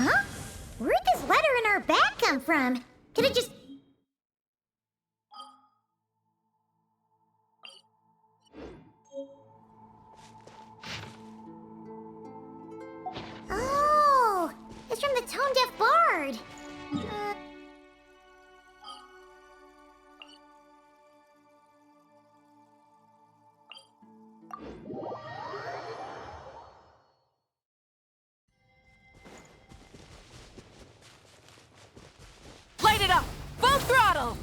Huh? Where'd this letter in our bag come from? Could it just... Oh! It's from the tone-deaf bard! Light it up! Full throttle!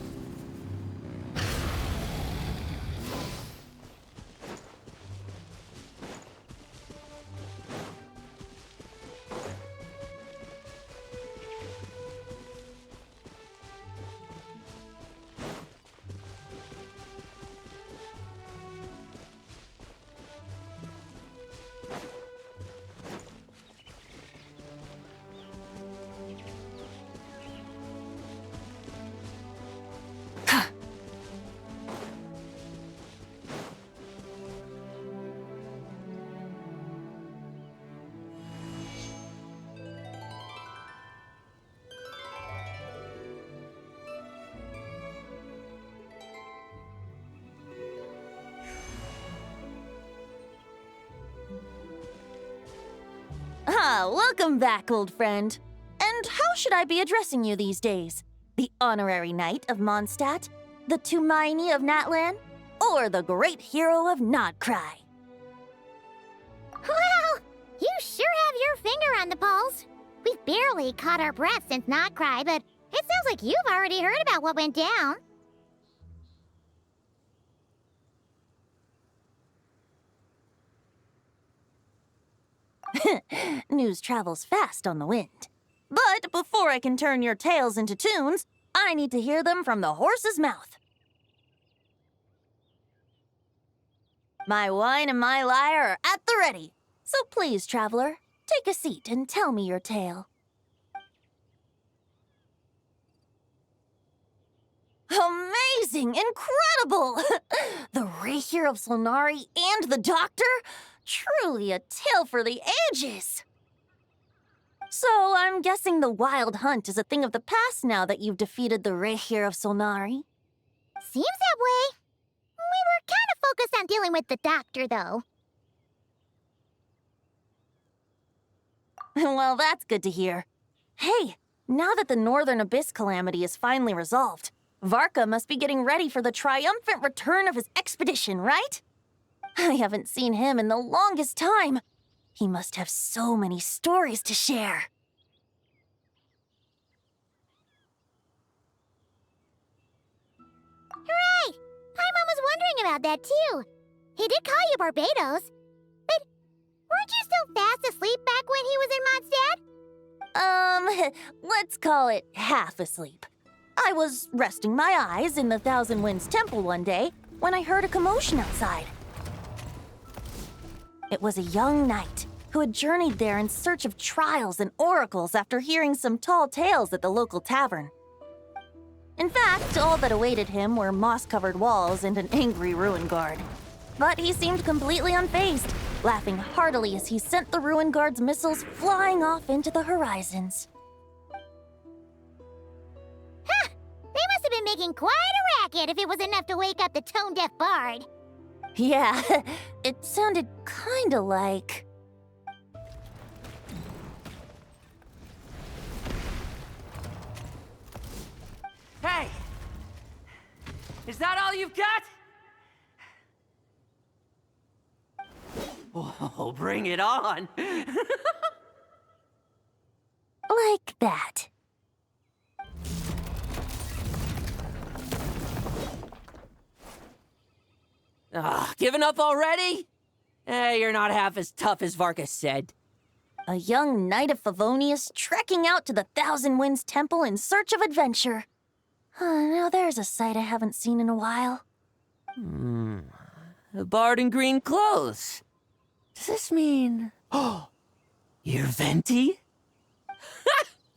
Welcome back, old friend. And how should I be addressing you these days? The honorary knight of Mondstadt? The Tumaini of Natlan? Or the great hero of Nod-Krai? Well, you sure have your finger on the pulse. We've barely caught our breath since Nod-Krai, but it sounds like you've already heard about what went down. News travels fast on the wind. But before I can turn your tales into tunes, I need to hear them from the horse's mouth. My wine and my lyre are at the ready. So please, traveler, take a seat and tell me your tale. Amazing! Incredible! The Rapier of Solnari and the Doctor? Truly a tale for the ages! So I'm guessing the wild hunt is a thing of the past now that you've defeated the Rapier of Solnari? Seems that way. We were kind of focused on dealing with the Doctor, though. Well, that's good to hear. Hey, now that the Northern Abyss calamity is finally resolved, Varka must be getting ready for the triumphant return of his expedition, right? I haven't seen him in the longest time. He must have so many stories to share. Right! My mom was wondering about that, too. He did call you Barbados. But weren't you still fast asleep back when he was in Mondstadt? Let's call it half asleep. I was resting my eyes in the Thousand Winds Temple one day when I heard a commotion outside. It was a young knight who had journeyed there in search of trials and oracles after hearing some tall tales at the local tavern. In fact, all that awaited him were moss-covered walls and an angry ruin guard. But he seemed completely unfazed, laughing heartily as he sent the ruin guard's missiles flying off into the horizons. Huh! They must have been making quite a racket if it was enough to wake up the tone-deaf bard. Yeah, it sounded kinda like... Hey! Is that all you've got? Oh, bring it on! like that. Giving up already? You're not half as tough as Varka said. A young knight of Favonius trekking out to the Thousand Winds Temple in search of adventure. Now there's a sight I haven't seen in a while. A bard in green clothes. Does this mean... Oh, you're Venti?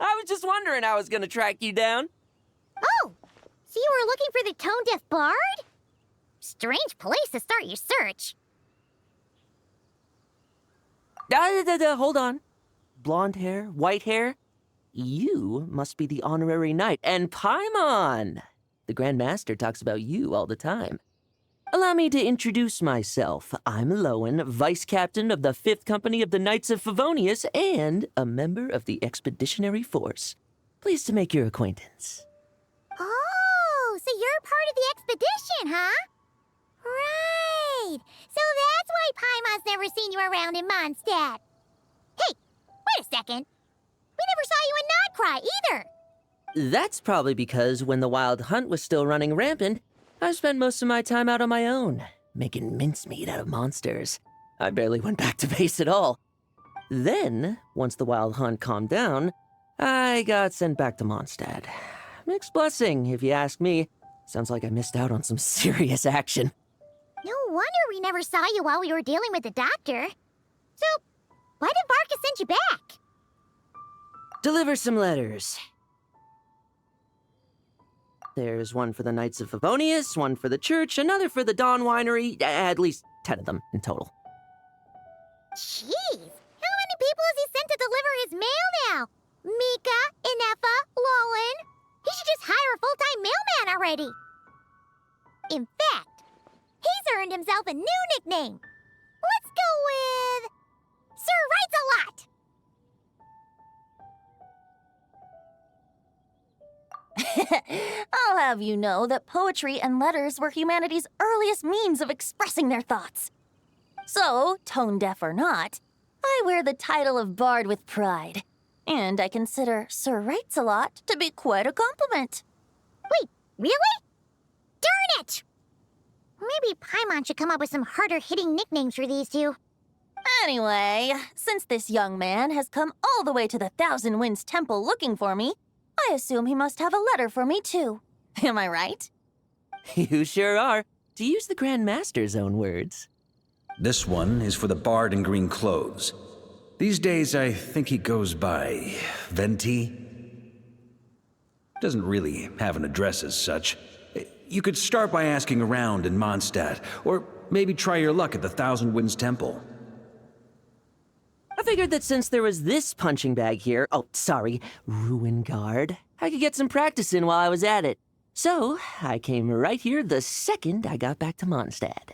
I was just wondering how I was gonna track you down. Oh, so you were looking for the tone-deaf bard? Strange place to start your search. Hold on. Blonde hair, white hair, you must be the honorary knight, and Paimon! The Grand Master talks about you all the time. Allow me to introduce myself. I'm Lowen, Vice Captain of the 5th Company of the Knights of Favonius and a member of the Expeditionary Force. Pleased to make your acquaintance. Oh, so you're part of the expedition, huh? Right. So that's why Paimon's never seen you around in Mondstadt. Hey, wait a second. We never saw you in Nod-Krai either. That's probably because when the Wild Hunt was still running rampant, I spent most of my time out on my own, making mincemeat out of monsters. I barely went back to base at all. Then, once the Wild Hunt calmed down, I got sent back to Mondstadt. Mixed blessing, if you ask me. Sounds like I missed out on some serious action. No wonder we never saw you while we were dealing with the doctor. So, why did Varka send you back? Deliver some letters. There's one for the Knights of Favonius, one for the church, another for the Dawn Winery, at least 10 of them in total. Jeez, how many people has he sent to deliver his mail now? Mika, Inefa, Lowen. He should just hire a full-time mailman already. In fact, he's earned himself a new nickname. Let's go with Sir Writes-A-Lot. I'll have you know that poetry and letters were humanity's earliest means of expressing their thoughts. So, tone-deaf or not, I wear the title of Bard with pride. And I consider Sir Writes-A-Lot to be quite a compliment. Wait, really? Darn it! Maybe Paimon should come up with some harder-hitting nicknames for these two. Anyway, since this young man has come all the way to the Thousand Winds Temple looking for me, I assume he must have a letter for me too. Am I right? You sure are, to use the Grand Master's own words. This one is for the bard in green clothes. These days, I think he goes by Venti. Doesn't really have an address as such. You could start by asking around in Mondstadt, or maybe try your luck at the Thousand Winds Temple. I figured that since there was this punching bag here, Ruin Guard, I could get some practice in while I was at it. So, I came right here the second I got back to Mondstadt.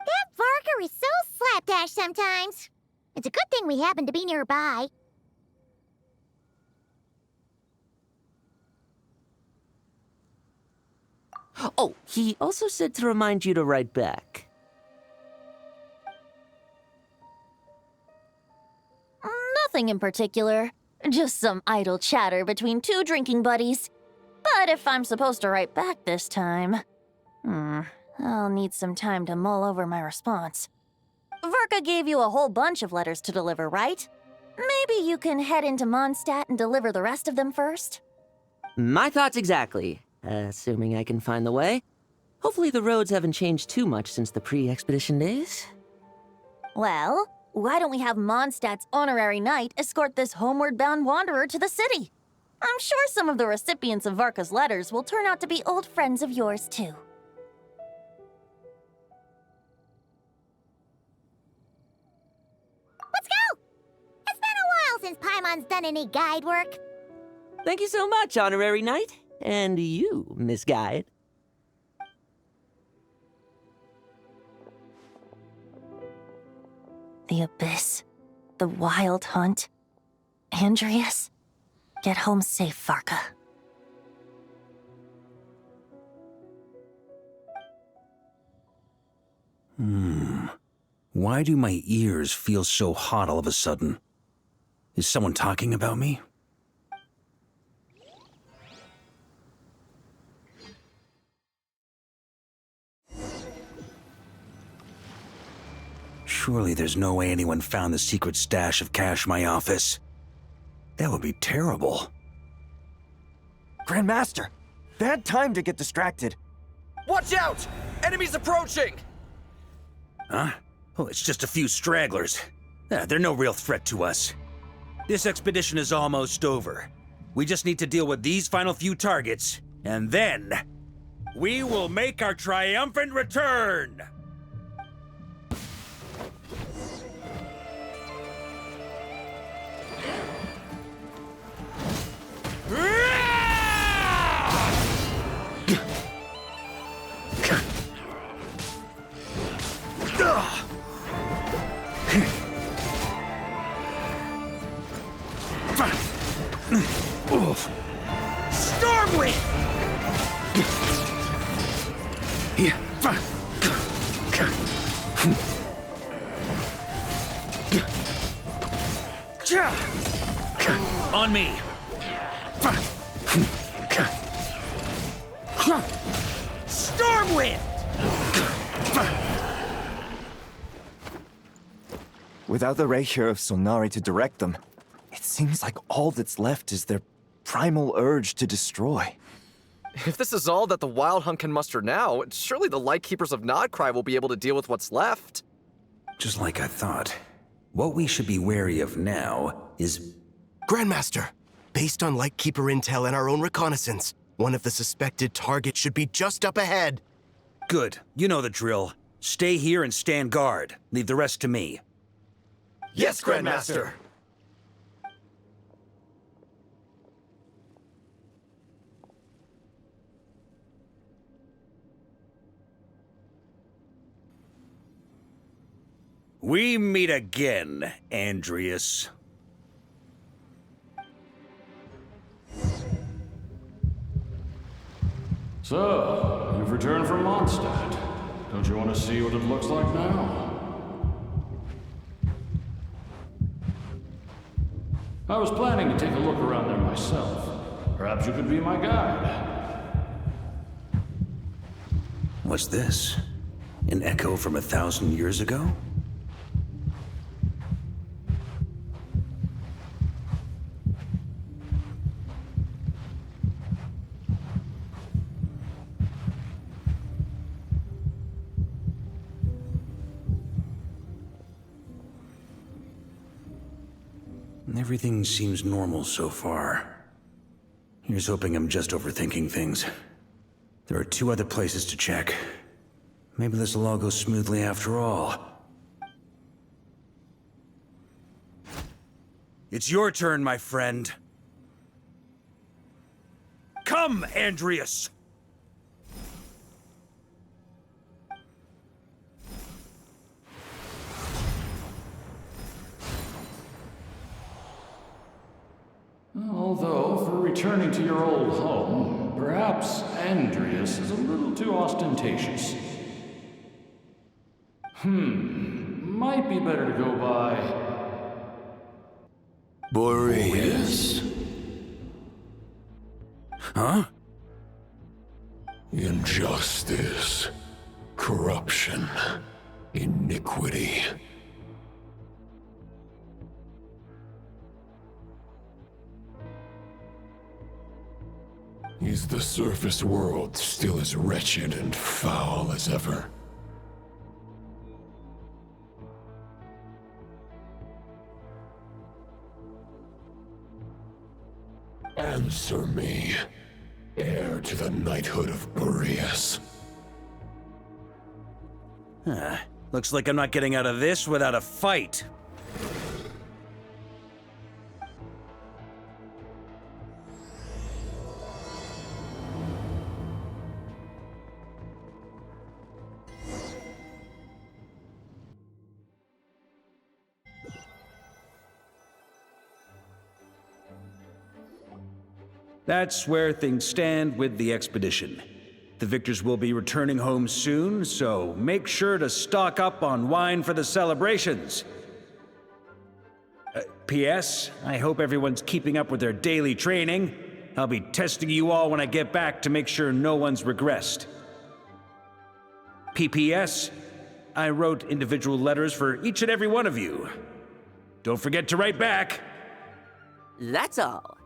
That Varka is so slapdash sometimes. It's a good thing we happen to be nearby. Oh, he also said to remind you to write back. Nothing in particular. Just some idle chatter between two drinking buddies. But if I'm supposed to write back this time... I'll need some time to mull over my response. Varka gave you a whole bunch of letters to deliver, right? Maybe you can head into Mondstadt and deliver the rest of them first? My thoughts exactly, assuming I can find the way. Hopefully the roads haven't changed too much since the pre-expedition days. Well, why don't we have Mondstadt's honorary knight escort this homeward-bound wanderer to the city? I'm sure some of the recipients of Varka's letters will turn out to be old friends of yours, too. Let's go! It's been a while since Paimon's done any guide work. Thank you so much, Honorary Knight. And you, Miss Guide. The Abyss, the Wild Hunt, Andreas. Get home safe, Varka. Why do my ears feel so hot all of a sudden? Is someone talking about me? Surely there's no way anyone found the secret stash of cash in my office. That would be terrible. Grandmaster, bad time to get distracted. Watch out! Enemies approaching! Huh? Oh, it's just a few stragglers. They're no real threat to us. This expedition is almost over. We just need to deal with these final few targets, and then we will make our triumphant return! Stormwind! On me! Stormwind! Without the Reikir of Solnari to direct them, it seems like all that's left is their primal urge to destroy. If this is all that the Wild Hunt can muster now, surely the Lightkeepers of Nod-Krai will be able to deal with what's left. Just like I thought. What we should be wary of now is... Grandmaster, based on Lightkeeper intel and our own reconnaissance, one of the suspected targets should be just up ahead. Good. You know the drill. Stay here and stand guard. Leave the rest to me. Yes, Grandmaster! We meet again, Andreas. So, you've returned from Mondstadt. Don't you want to see what it looks like now? I was planning to take a look around there myself. Perhaps you could be my guide. What's this? An echo from 1,000 years ago? Everything seems normal so far. Here's hoping I'm just overthinking things. There are 2 other places to check. Maybe this will all go smoothly after all. It's your turn, my friend. Come, Andreas! Although, for returning to your old home, perhaps Andreas is a little too ostentatious. Might be better to go by... Boreas. Huh? Injustice. Corruption. Iniquity. Is the surface world still as wretched and foul as ever? Answer me, heir to the knighthood of Boreas. Looks like I'm not getting out of this without a fight. That's where things stand with the expedition. The victors will be returning home soon, so make sure to stock up on wine for the celebrations. P.S. I hope everyone's keeping up with their daily training. I'll be testing you all when I get back to make sure no one's regressed. P.P.S. I wrote individual letters for each and every one of you. Don't forget to write back. That's all.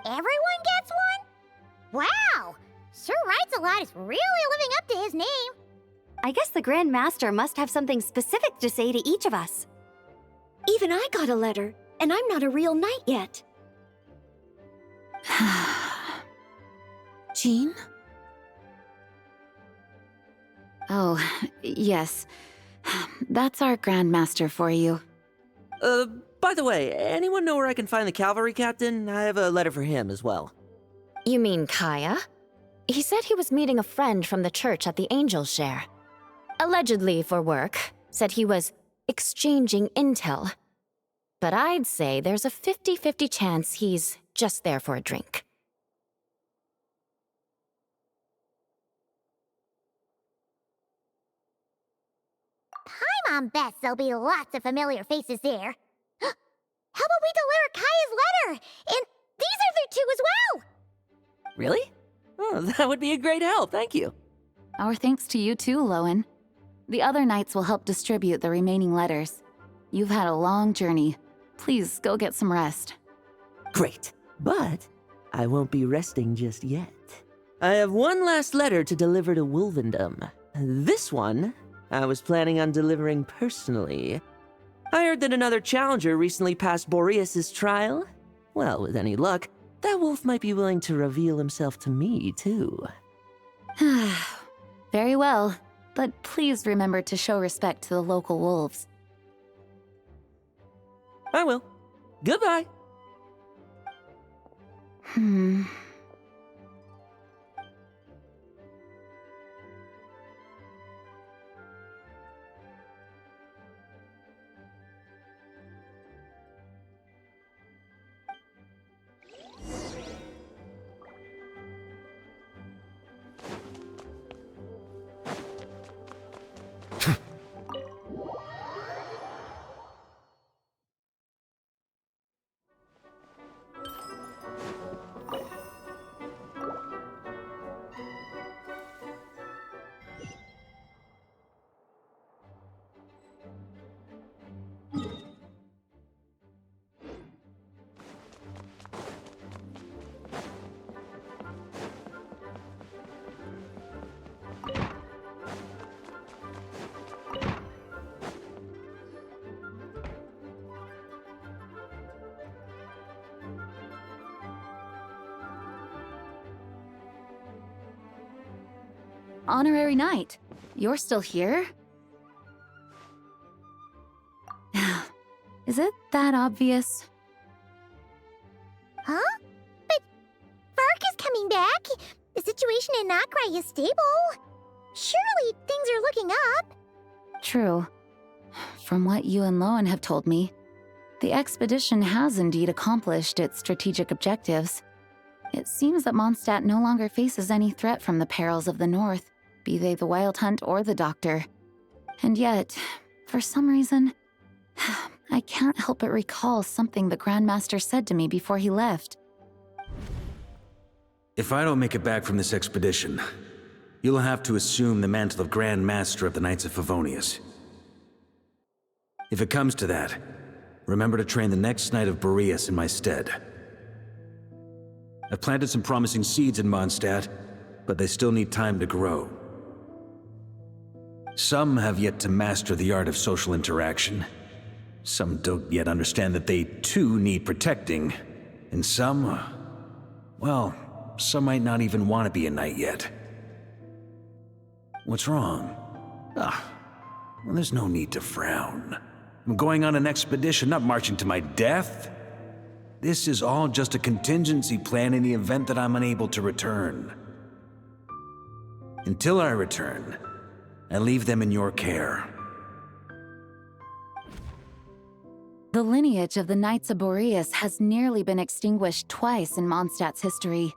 Everyone gets one? Wow! Sir Writes a Lot is really living up to his name. I guess the Grand Master must have something specific to say to each of us. Even I got a letter, and I'm not a real knight yet. Jean? Oh, yes. That's our Grand Master for you. By the way, anyone know where I can find the cavalry captain? I have a letter for him as well. You mean Kaya? He said he was meeting a friend from the church at the Angel Share. allegedly for work, said he was exchanging intel. But I'd say there's a 50-50 chance he's just there for a drink. I'm best there'll be lots of familiar faces there. How about we deliver Kaya's letter? And these other two as well! Really? Oh, that would be a great help, thank you. Our thanks to you too, Lowen. The other knights will help distribute the remaining letters. You've had a long journey. Please go get some rest. Great, but I won't be resting just yet. I have one last letter to deliver to Wolvendom. This one I was planning on delivering personally. I heard that another challenger recently passed Boreas' trial. Well, with any luck, that wolf might be willing to reveal himself to me, too. Very well, but please remember to show respect to the local wolves. I will. Goodbye. Honorary Knight, you're still here? Is it that obvious? Huh? But Varka's coming back. The situation in Nod-Krai is stable. Surely things are looking up. True. From what you and Lowen have told me, the expedition has indeed accomplished its strategic objectives. It seems that Mondstadt no longer faces any threat from the perils of the North, be they the Wild Hunt or the Doctor. And yet, for some reason, I can't help but recall something the Grandmaster said to me before he left. If I don't make it back from this expedition, you'll have to assume the mantle of Grand Master of the Knights of Favonius. If it comes to that, remember to train the next Knight of Boreas in my stead. I've planted some promising seeds in Mondstadt, but they still need time to grow. Some have yet to master the art of social interaction. Some don't yet understand that they too need protecting. And some, well, some might not even want to be a knight yet. What's wrong? Well, there's no need to frown. I'm going on an expedition, not marching to my death. This is all just a contingency plan in the event that I'm unable to return. Until I return, I leave them in your care. The lineage of the Knights of Boreas has nearly been extinguished twice in Mondstadt's history.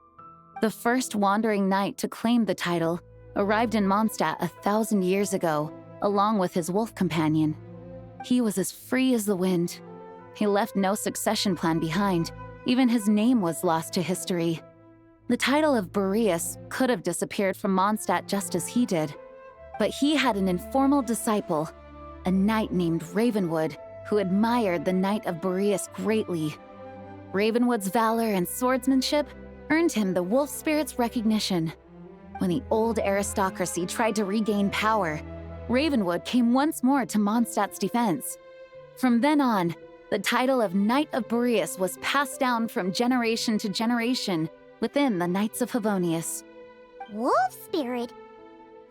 The first wandering knight to claim the title arrived in Mondstadt 1,000 years ago, along with his wolf companion. He was as free as the wind. He left no succession plan behind. Even his name was lost to history. The title of Boreas could have disappeared from Mondstadt just as he did. But he had an informal disciple, a knight named Ravenwood, who admired the Knight of Boreas greatly. Ravenwood's valor and swordsmanship earned him the wolf spirit's recognition. When the old aristocracy tried to regain power, Ravenwood came once more to Mondstadt's defense. From then on, the title of Knight of Boreas was passed down from generation to generation within the Knights of Favonius. Wolf spirit?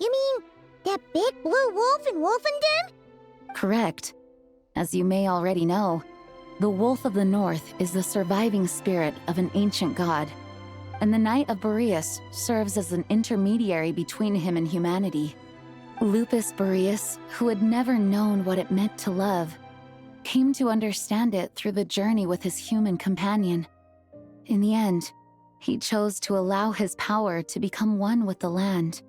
You mean that big blue wolf in Wolfendom? Correct. As you may already know, the Wolf of the North is the surviving spirit of an ancient god, and the Knight of Boreas serves as an intermediary between him and humanity. Lupus Boreas, who had never known what it meant to love, came to understand it through the journey with his human companion. In the end, he chose to allow his power to become one with the land.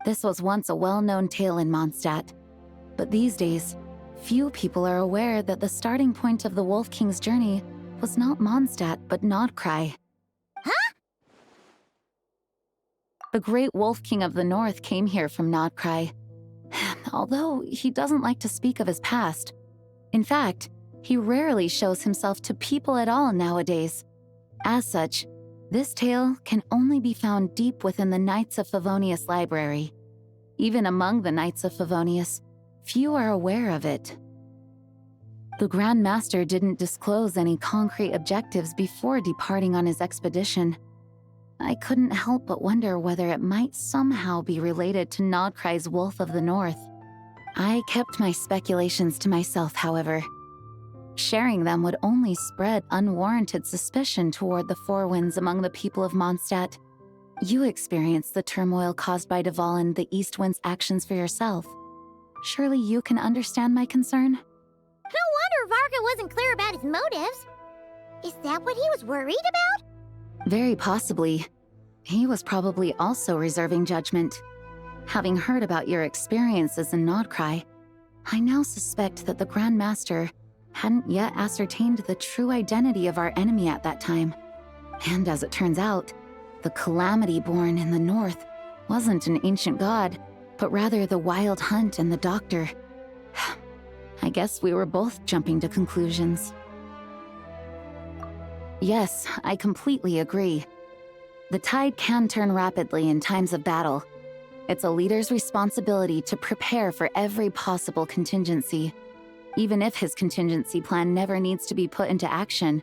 This was once a well-known tale in Mondstadt, but these days, few people are aware that the starting point of the Wolf King's journey was not Mondstadt, but Nod-Krai. Huh? The great Wolf King of the North came here from Nod-Krai. Although he doesn't like to speak of his past. In fact, he rarely shows himself to people at all nowadays. As such, this tale can only be found deep within the Knights of Favonius library. Even among the Knights of Favonius, few are aware of it. The Grand Master didn't disclose any concrete objectives before departing on his expedition. I couldn't help but wonder whether it might somehow be related to Nod-Krai's Wolf of the North. I kept my speculations to myself, however. Sharing them would only spread unwarranted suspicion toward the Four Winds among the people of Mondstadt. You experienced the turmoil caused by Duval and the East Wind's actions for yourself. Surely you can understand my concern? No wonder Varka wasn't clear about his motives. Is that what he was worried about? Very possibly. He was probably also reserving judgment. Having heard about your experiences in Nod-Krai, I now suspect that the Grand Master hadn't yet ascertained the true identity of our enemy at that time. And as it turns out, the calamity born in the north wasn't an ancient god, but rather the Wild Hunt and the Doctor. I guess we were both jumping to conclusions. Yes, I completely agree. The tide can turn rapidly in times of battle. It's a leader's responsibility to prepare for every possible contingency. Even if his contingency plan never needs to be put into action,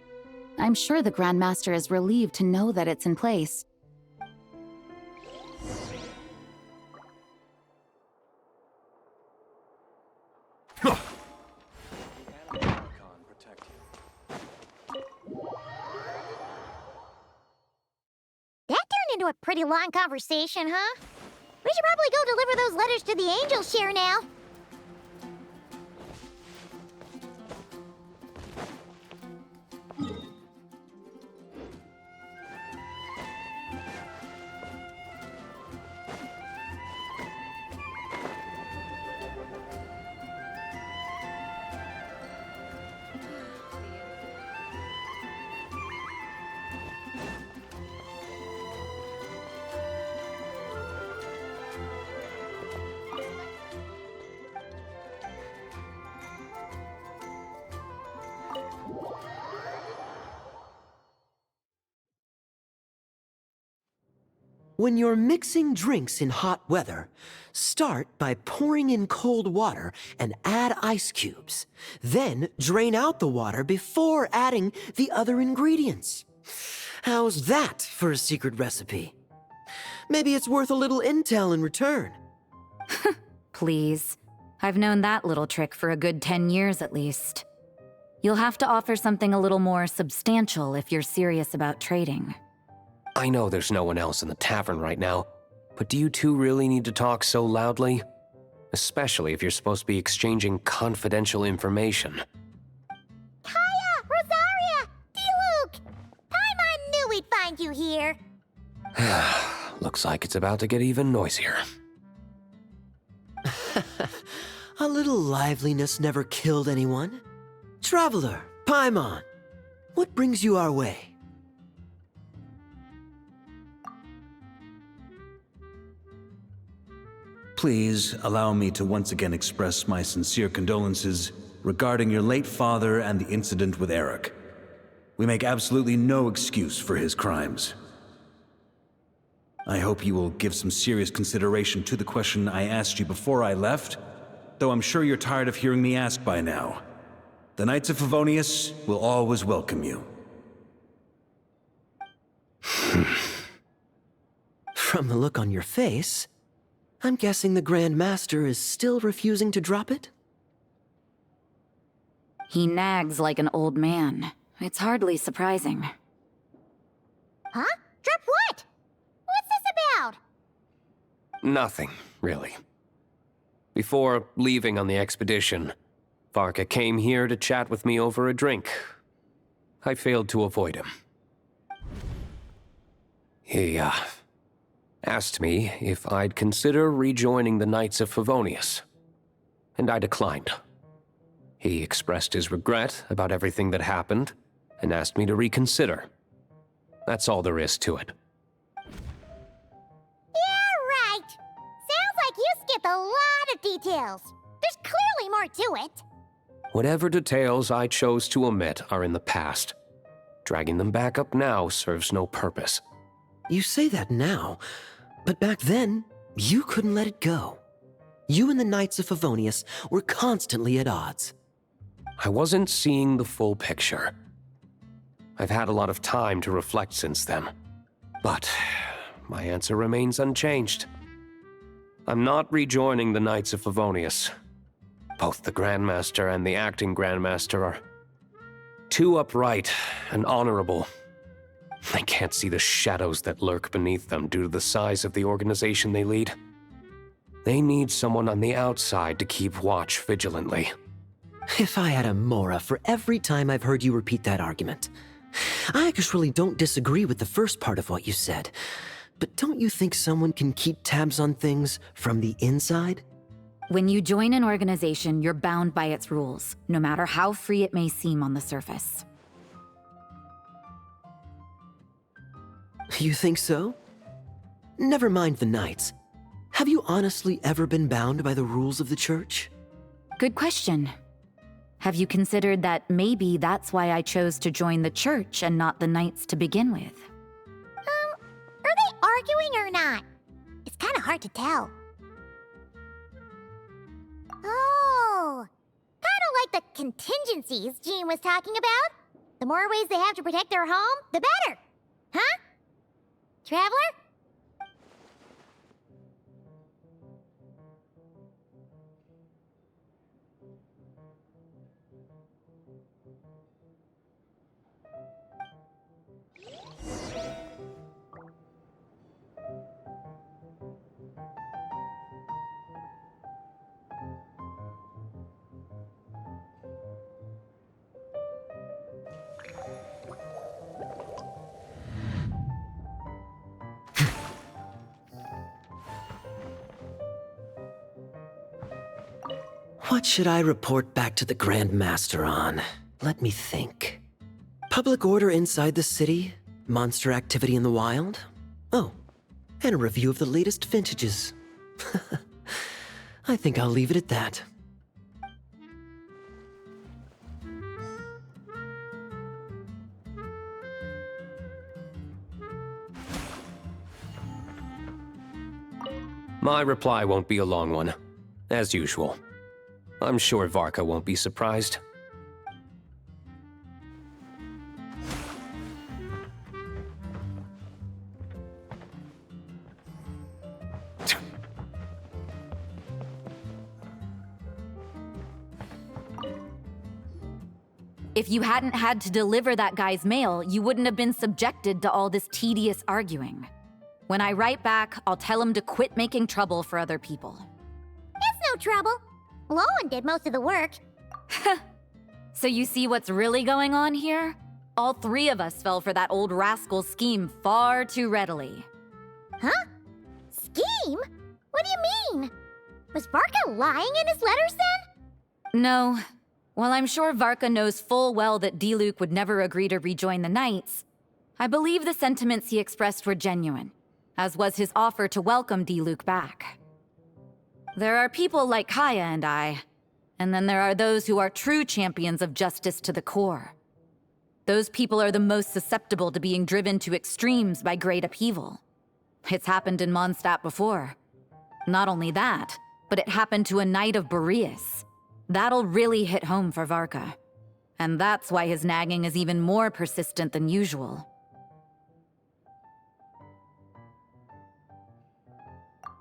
I'm sure the Grand Master is relieved to know that it's in place. That turned into a pretty long conversation, huh? We should probably go deliver those letters to the Angels share now. When you're mixing drinks in hot weather, start by pouring in cold water and add ice cubes. Then drain out the water before adding the other ingredients. How's that for a secret recipe? Maybe it's worth a little intel in return. Please. I've known that little trick for a good 10 years at least. You'll have to offer something a little more substantial if you're serious about trading. I know there's no one else in the tavern right now, but do you two really need to talk so loudly? Especially if you're supposed to be exchanging confidential information. Kaya! Rosaria! D-Luke! Paimon knew we'd find you here! Looks like it's about to get even noisier. A little liveliness never killed anyone. Traveler, Paimon, what brings you our way? Please allow me to once again express my sincere condolences regarding your late father and the incident with Eric. We make absolutely no excuse for his crimes. I hope you will give some serious consideration to the question I asked you before I left, though I'm sure you're tired of hearing me ask by now. The Knights of Favonius will always welcome you. From the look on your face, I'm guessing the Grand Master is still refusing to drop it? He nags like an old man. It's hardly surprising. Huh? Drop what? What's this about? Nothing, really. Before leaving on the expedition, Varka came here to chat with me over a drink. I failed to avoid him. He, asked me if I'd consider rejoining the Knights of Favonius, and I declined. He expressed his regret about everything that happened, and asked me to reconsider. That's all there is to it. Yeah, right. Sounds like you skipped a lot of details. There's clearly more to it. Whatever details I chose to omit are in the past. Dragging them back up now serves no purpose. You say that now, but back then, you couldn't let it go. You and the Knights of Favonius were constantly at odds. I wasn't seeing the full picture. I've had a lot of time to reflect since then, but my answer remains unchanged. I'm not rejoining the Knights of Favonius. Both the Grandmaster and the acting Grandmaster are too upright and honorable. They can't see the shadows that lurk beneath them due to the size of the organization they lead. They need someone on the outside to keep watch vigilantly. If I had a Mora for every time I've heard you repeat that argument. I actually don't disagree with the first part of what you said, but don't you think someone can keep tabs on things from the inside? When you join an organization, you're bound by its rules, no matter how free it may seem on the surface. You think so? Never mind the Knights. Have you honestly ever been bound by the rules of the Church? Good question. Have you considered that maybe that's why I chose to join the Church and not the Knights to begin with? Are they arguing or not? It's kind of hard to tell. Oh, kind of like the contingencies Jean was talking about. The more ways they have to protect their home, the better. Huh? Traveler? What should I report back to the Grand Master on? Let me think. Public order inside the city, monster activity in the wild. Oh, and a review of the latest vintages. I think I'll leave it at that. My reply won't be a long one, as usual. I'm sure Varka won't be surprised. If you hadn't had to deliver that guy's mail, you wouldn't have been subjected to all this tedious arguing. When I write back, I'll tell him to quit making trouble for other people. It's no trouble. Lowen did most of the work. So you see what's really going on here? All three of us fell for that old rascal's scheme far too readily. Huh? Scheme? What do you mean? Was Varka lying in his letters then? No. While I'm sure Varka knows full well that Diluc would never agree to rejoin the Knights, I believe the sentiments he expressed were genuine, as was his offer to welcome Diluc back. There are people like Kaya and I, and then there are those who are true champions of justice to the core. Those people are the most susceptible to being driven to extremes by great upheaval. It's happened in Mondstadt before. Not only that, but it happened to a Knight of Boreas. That'll really hit home for Varka. And that's why his nagging is even more persistent than usual.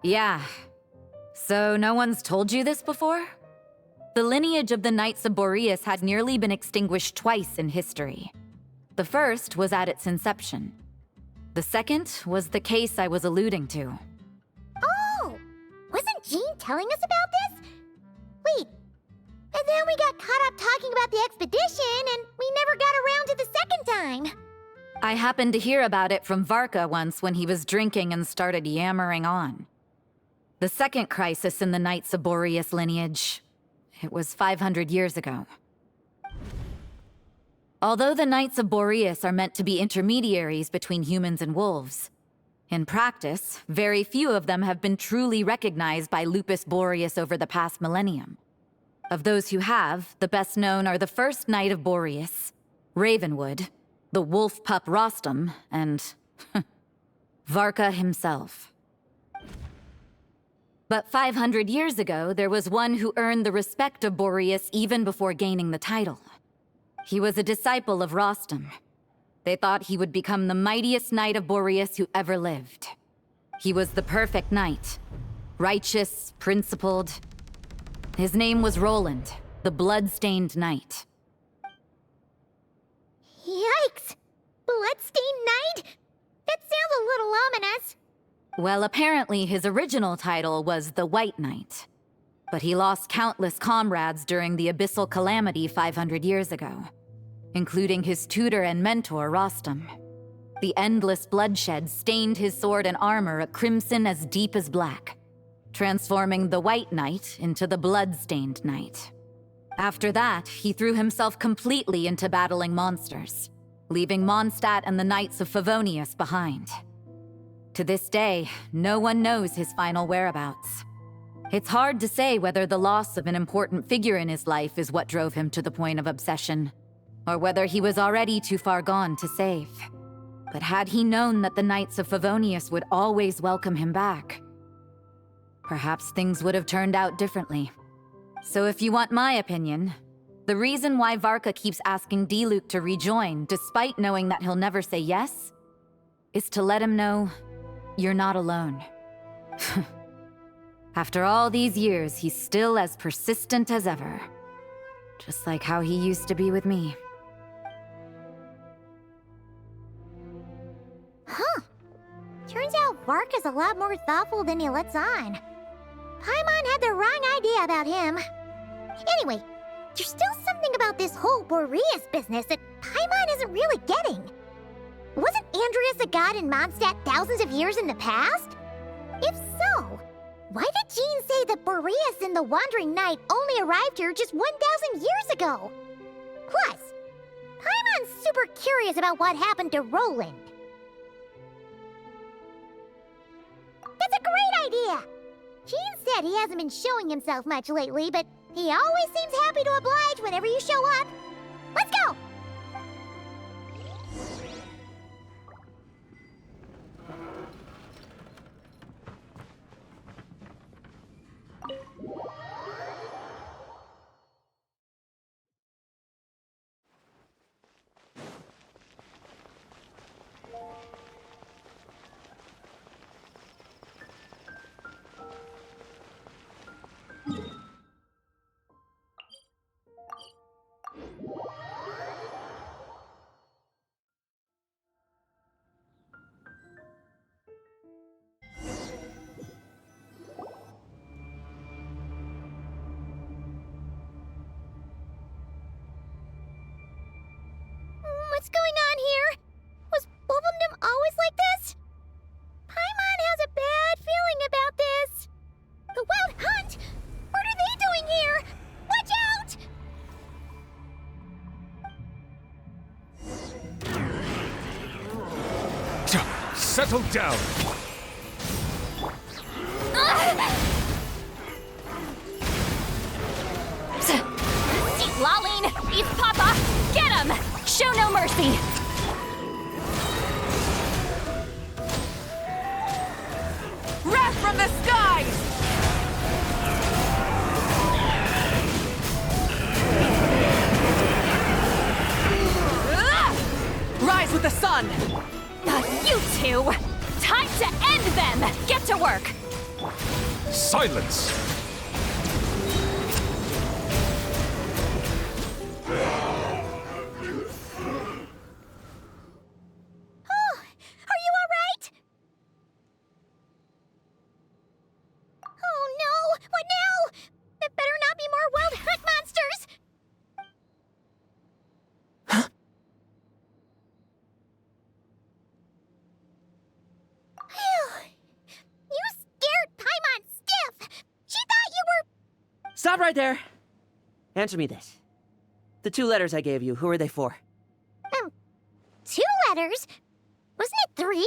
Yeah. So no one's told you this before? The lineage of the Knights of Boreas had nearly been extinguished twice in history. The first was at its inception. The second was the case I was alluding to. Oh! Wasn't Jean telling us about this? we got caught up talking about the expedition, and we never got around to the second time. I happened to hear about it from Varka once when he was drinking and started yammering on. The second crisis in the Knights of Boreas lineage. It was 500 years ago. Although the Knights of Boreas are meant to be intermediaries between humans and wolves, in practice, very few of them have been truly recognized by Lupus Boreas over the past millennium. Of those who have, the best known are the first Knight of Boreas, Ravenwood, the wolf pup Rostam, and Varka himself. But 500 years ago, there was one who earned the respect of Boreas even before gaining the title. He was a disciple of Rostam. They thought he would become the mightiest knight of Boreas who ever lived. He was the perfect knight. Righteous, principled. His name was Roland, the blood-stained knight. Yikes! Bloodstained Knight? That sounds a little ominous. Well, apparently his original title was the White Knight. But he lost countless comrades during the Abyssal Calamity 500 years ago, including his tutor and mentor, Rostam. The endless bloodshed stained his sword and armor a crimson as deep as black, transforming the White Knight into the Blood-Stained Knight. After that, he threw himself completely into battling monsters, leaving Mondstadt and the Knights of Favonius behind. To this day, no one knows his final whereabouts. It's hard to say whether the loss of an important figure in his life is what drove him to the point of obsession, or whether he was already too far gone to save. But had he known that the Knights of Favonius would always welcome him back, perhaps things would have turned out differently. So if you want my opinion, the reason why Varka keeps asking Diluc to rejoin, despite knowing that he'll never say yes, is to let him know you're not alone. After all these years, he's still as persistent as ever. Just like how he used to be with me. Huh. Turns out Varka's a lot more thoughtful than he lets on. Paimon had the wrong idea about him. Anyway, there's still something about this whole Boreas business that Paimon isn't really getting. Wasn't Andreas a god in Mondstadt thousands of years in the past? If so, why did Jean say that Boreas and the Wandering Knight only arrived here just 1,000 years ago? Plus, Paimon's super curious about what happened to Roland. That's a great idea! Jean said he hasn't been showing himself much lately, but he always seems happy to oblige whenever you show up. Let's go! What's going on here? Was Wolfendom always like this? Paimon has a bad feeling about this. The Wild Hunt? What are they doing here? Watch out! Settle down! Laline! It's Papa! Get him! Show no mercy! Wrath from the skies! Rise with the sun! You two! Time to end them! Get to work! Silence! Stop right there. Answer me this. The 2 letters I gave you, who are they for? 2 letters? Wasn't it 3?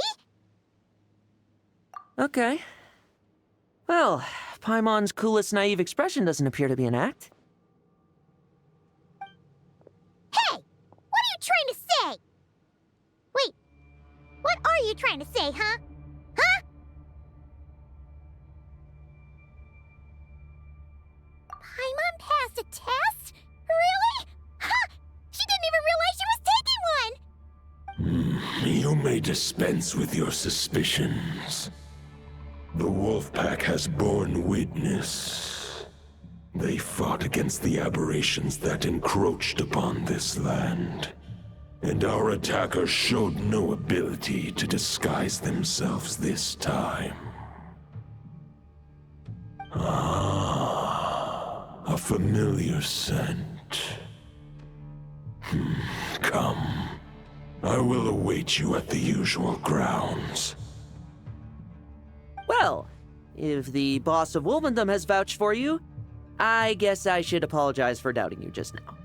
Okay. Well, Paimon's coolest naive expression doesn't appear to be an act. Hey! What are you trying to say? Wait, what are you trying to say, huh? Huh? Paimon passed a test? Really? Ha! She didn't even realize she was taking one! You may dispense with your suspicions. The wolf pack has borne witness. They fought against the aberrations that encroached upon this land. And our attackers showed no ability to disguise themselves this time. Ah, a familiar scent. Come. I will await you at the usual grounds. Well, if the boss of Wolvendom has vouched for you, I guess I should apologize for doubting you just now.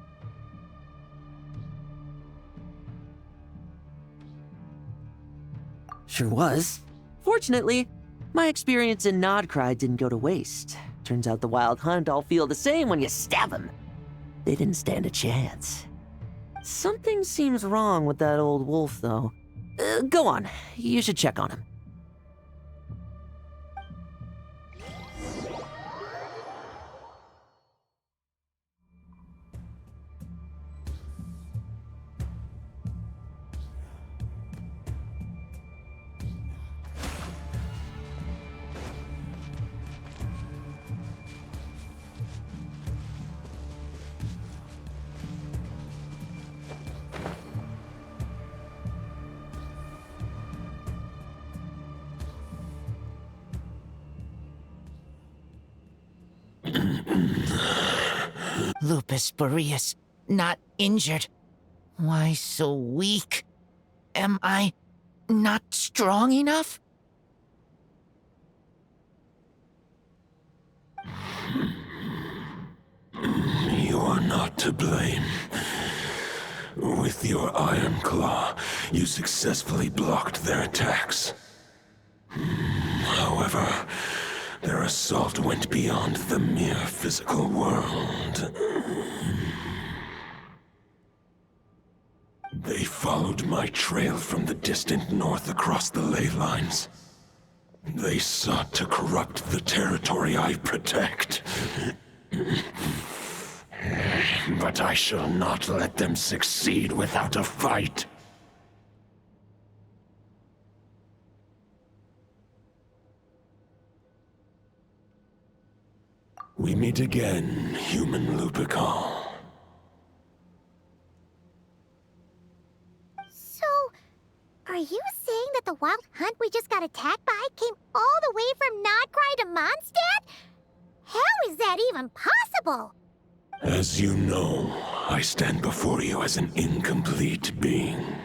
Sure was. Fortunately, my experience in Nod-Krai didn't go to waste. Turns out the Wild Hunt all feel the same when you stab them. They didn't stand a chance. Something seems wrong with that old wolf, though. Go on. You should check on him. Lupus Boreas, not injured. Why so weak? Am I not strong enough? You are not to blame. With your Iron Claw, you successfully blocked their attacks. However, their assault went beyond the mere physical world. They followed my trail from the distant north across the ley lines. They sought to corrupt the territory I protect. But I shall not let them succeed without a fight. We meet again, human Lupical. So, are you saying that the Wild Hunt we just got attacked by came all the way from Nod-Krai to Mondstadt? How is that even possible? As you know, I stand before you as an incomplete being.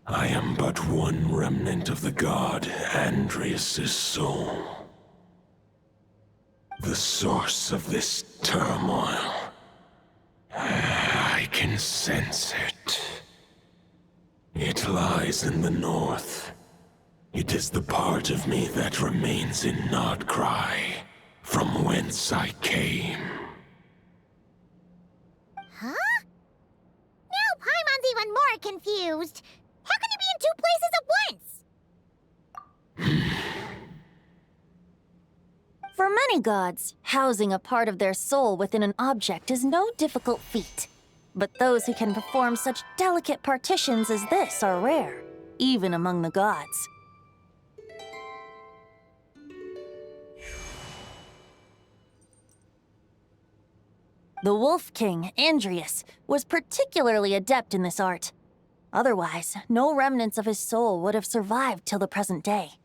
I am but one remnant of the god Andrias' soul. The source of this turmoil. I can sense it. It lies in the north. It is the part of me that remains in Nod-Krai, from whence I came. Huh? Now Paimon's even more confused. How can he be in 2 places at once? For many gods, housing a part of their soul within an object is no difficult feat. But those who can perform such delicate partitions as this are rare, even among the gods. The Wolf King, Andrias, was particularly adept in this art. Otherwise, no remnants of his soul would have survived till the present day.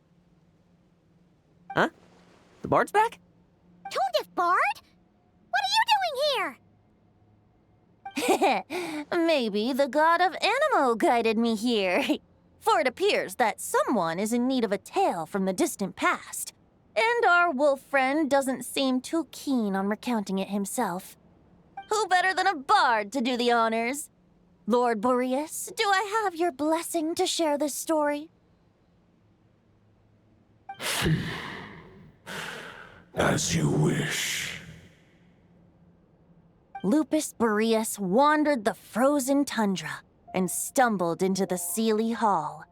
Huh? The bard's back? Tone-deaf bard? What are you doing here? Maybe the god of Animo guided me here. For it appears that someone is in need of a tale from the distant past. And our wolf friend doesn't seem too keen on recounting it himself. Who better than a bard to do the honors? Lord Boreas, do I have your blessing to share this story? As you wish. Lupus Boreas wandered the frozen tundra and stumbled into the Seelie Hall.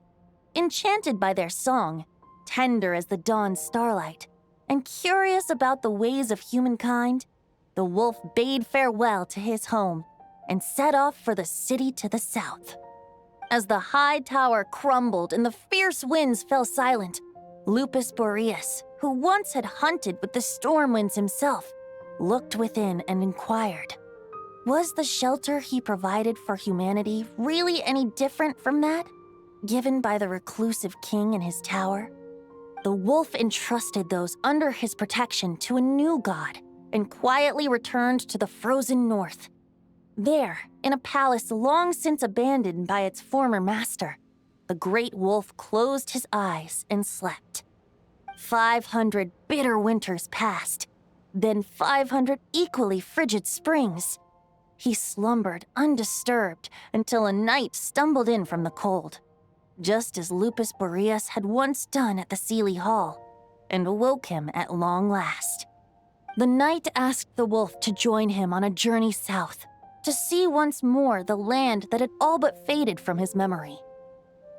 Enchanted by their song, tender as the dawn starlight, and curious about the ways of humankind, the wolf bade farewell to his home and set off for the city to the south. As the high tower crumbled and the fierce winds fell silent, Lupus Boreas, who once had hunted with the storm winds himself, looked within and inquired, was the shelter he provided for humanity really any different from that given by the reclusive king in his tower? The wolf entrusted those under his protection to a new god and quietly returned to the frozen north. There, in a palace long since abandoned by its former master, the great wolf closed his eyes and slept. 500 bitter winters passed, then 500 equally frigid springs. He slumbered undisturbed until a night stumbled in from the cold, just as Lupus Boreas had once done at the Seelie Hall, and awoke him at long last. The night asked the wolf to join him on a journey south, to see once more the land that had all but faded from his memory.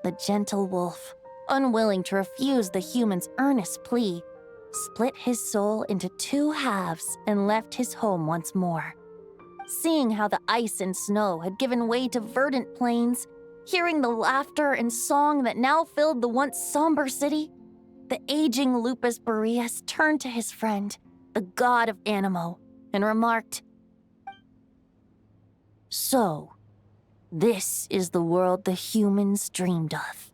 The gentle wolf, unwilling to refuse the human's earnest plea, split his soul into two halves and left his home once more. Seeing how the ice and snow had given way to verdant plains, hearing the laughter and song that now filled the once somber city, the aging Lupus Boreas turned to his friend, the god of Animo, and remarked, "So, this is the world the humans dreamed of."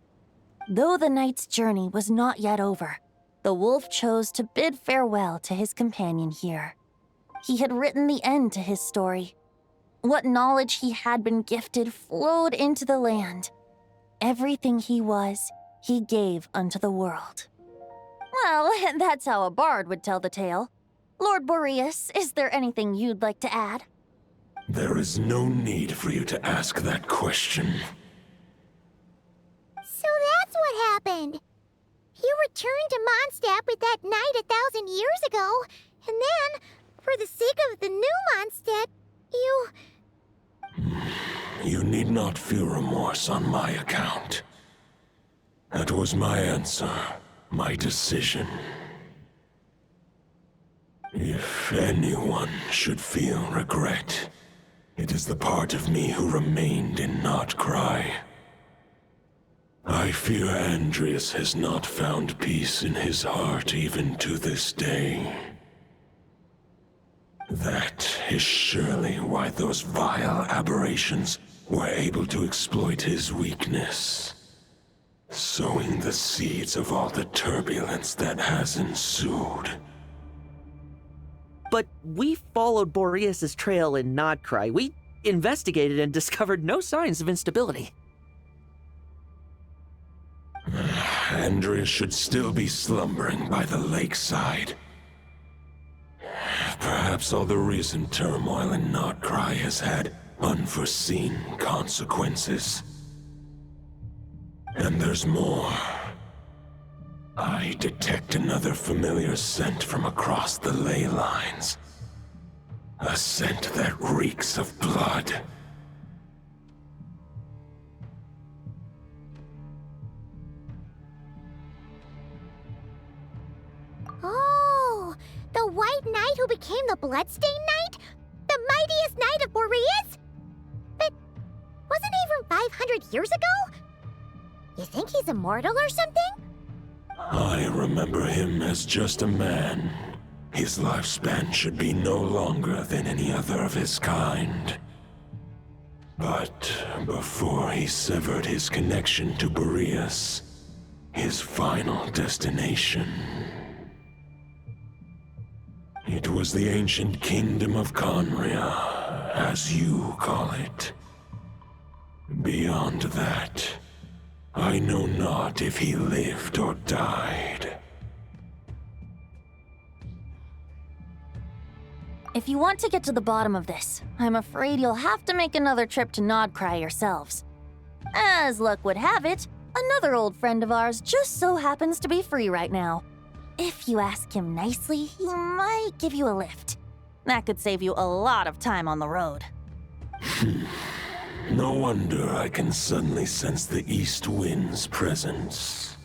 Though the night's journey was not yet over, the wolf chose to bid farewell to his companion here. He had written the end to his story. What knowledge he had been gifted flowed into the land. Everything he was, he gave unto the world. Well, that's how a bard would tell the tale. Lord Boreas, is there anything you'd like to add? There is no need for you to ask that question. So that's what happened. You returned to Mondstadt with that knight 1,000 years ago, and then, for the sake of the new Mondstadt, you... You need not feel remorse on my account. That was my answer, my decision. If anyone should feel regret, it is the part of me who remained in Nod-Krai. I fear Andreas has not found peace in his heart even to this day. That is surely why those vile aberrations were able to exploit his weakness, sowing the seeds of all the turbulence that has ensued. But we followed Boreas' trail in Nod-Krai. We investigated and discovered no signs of instability. Andreas should still be slumbering by the lakeside. Perhaps all the recent turmoil in Nod-Krai has had unforeseen consequences. And there's more. I detect another familiar scent from across the ley lines. A scent that reeks of blood. Oh, the White Knight who became the Bloodstained Knight? The mightiest knight of Boreas? But wasn't he from 500 years ago? You think he's immortal or something? I remember him as just a man. His lifespan should be no longer than any other of his kind. But before he severed his connection to Boreas, his final destination, it was the ancient kingdom of Conria, as you call it. Beyond that, I know not if he lived or died. If you want to get to the bottom of this, I'm afraid you'll have to make another trip to Nod-Krai yourselves. As luck would have it, another old friend of ours just so happens to be free right now. If you ask him nicely, he might give you a lift. That could save you a lot of time on the road. No wonder I can suddenly sense the east wind's presence.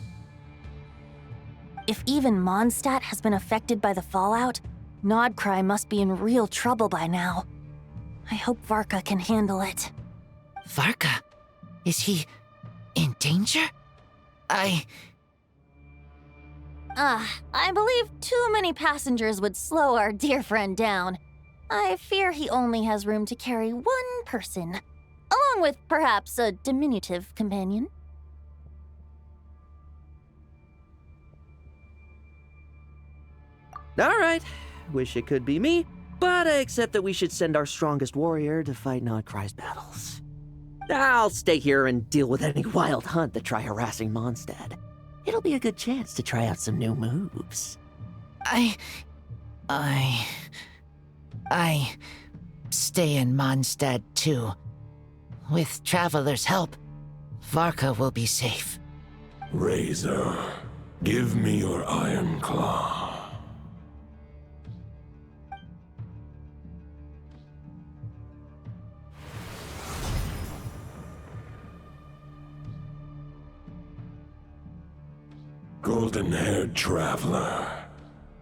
If even Mondstadt has been affected by the fallout, Nod-Krai must be in real trouble by now. I hope Varka can handle it. Varka? Is he in danger? I believe too many passengers would slow our dear friend down. I fear he only has room to carry one person, along with perhaps a diminutive companion. Alright, wish it could be me, but I accept that we should send our strongest warrior to fight Nod-Krai's battles. I'll stay here and deal with any wild hunt that try harassing Mondstadt. It'll be a good chance to try out some new moves. I stay in Mondstadt too. With Traveler's help, Varka will be safe. Razor, give me your iron claw. Golden-haired traveler,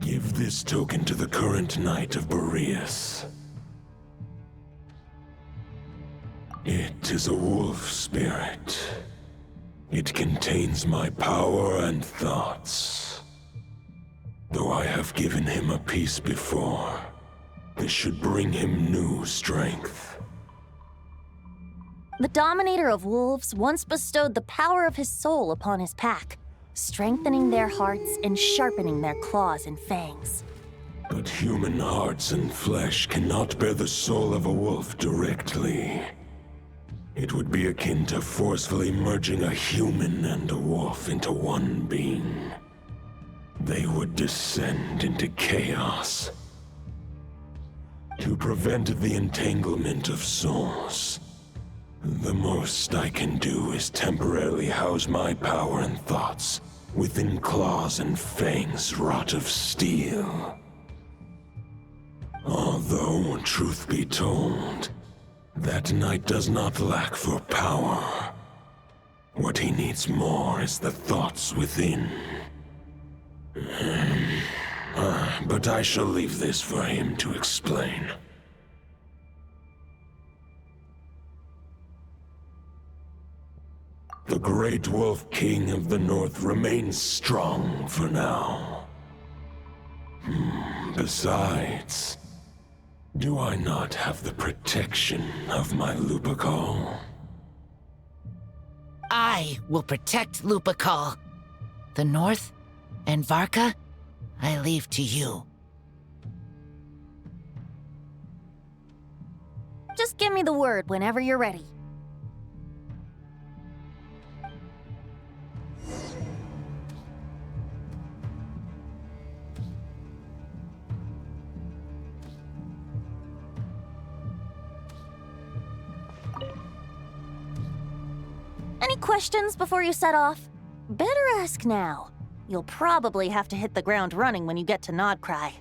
give this token to the current knight of Boreas. It is a wolf spirit. It contains my power and thoughts. Though I have given him a piece before, this should bring him new strength. The Dominator of Wolves once bestowed the power of his soul upon his pack, strengthening their hearts and sharpening their claws and fangs. But human hearts and flesh cannot bear the soul of a wolf directly. It would be akin to forcefully merging a human and a wolf into one being. They would descend into chaos. To prevent the entanglement of souls, the most I can do is temporarily house my power and thoughts within claws and fangs wrought of steel. Although, truth be told, that knight does not lack for power. What he needs more is the thoughts within. But I shall leave this for him to explain. The Great Wolf King of the North remains strong for now. Besides, do I not have the protection of my Lupacol? I will protect Lupacol. The North and Varka, I leave to you. Just give me the word whenever you're ready. Any questions before you set off? Better ask now. You'll probably have to hit the ground running when you get to Nod-Krai.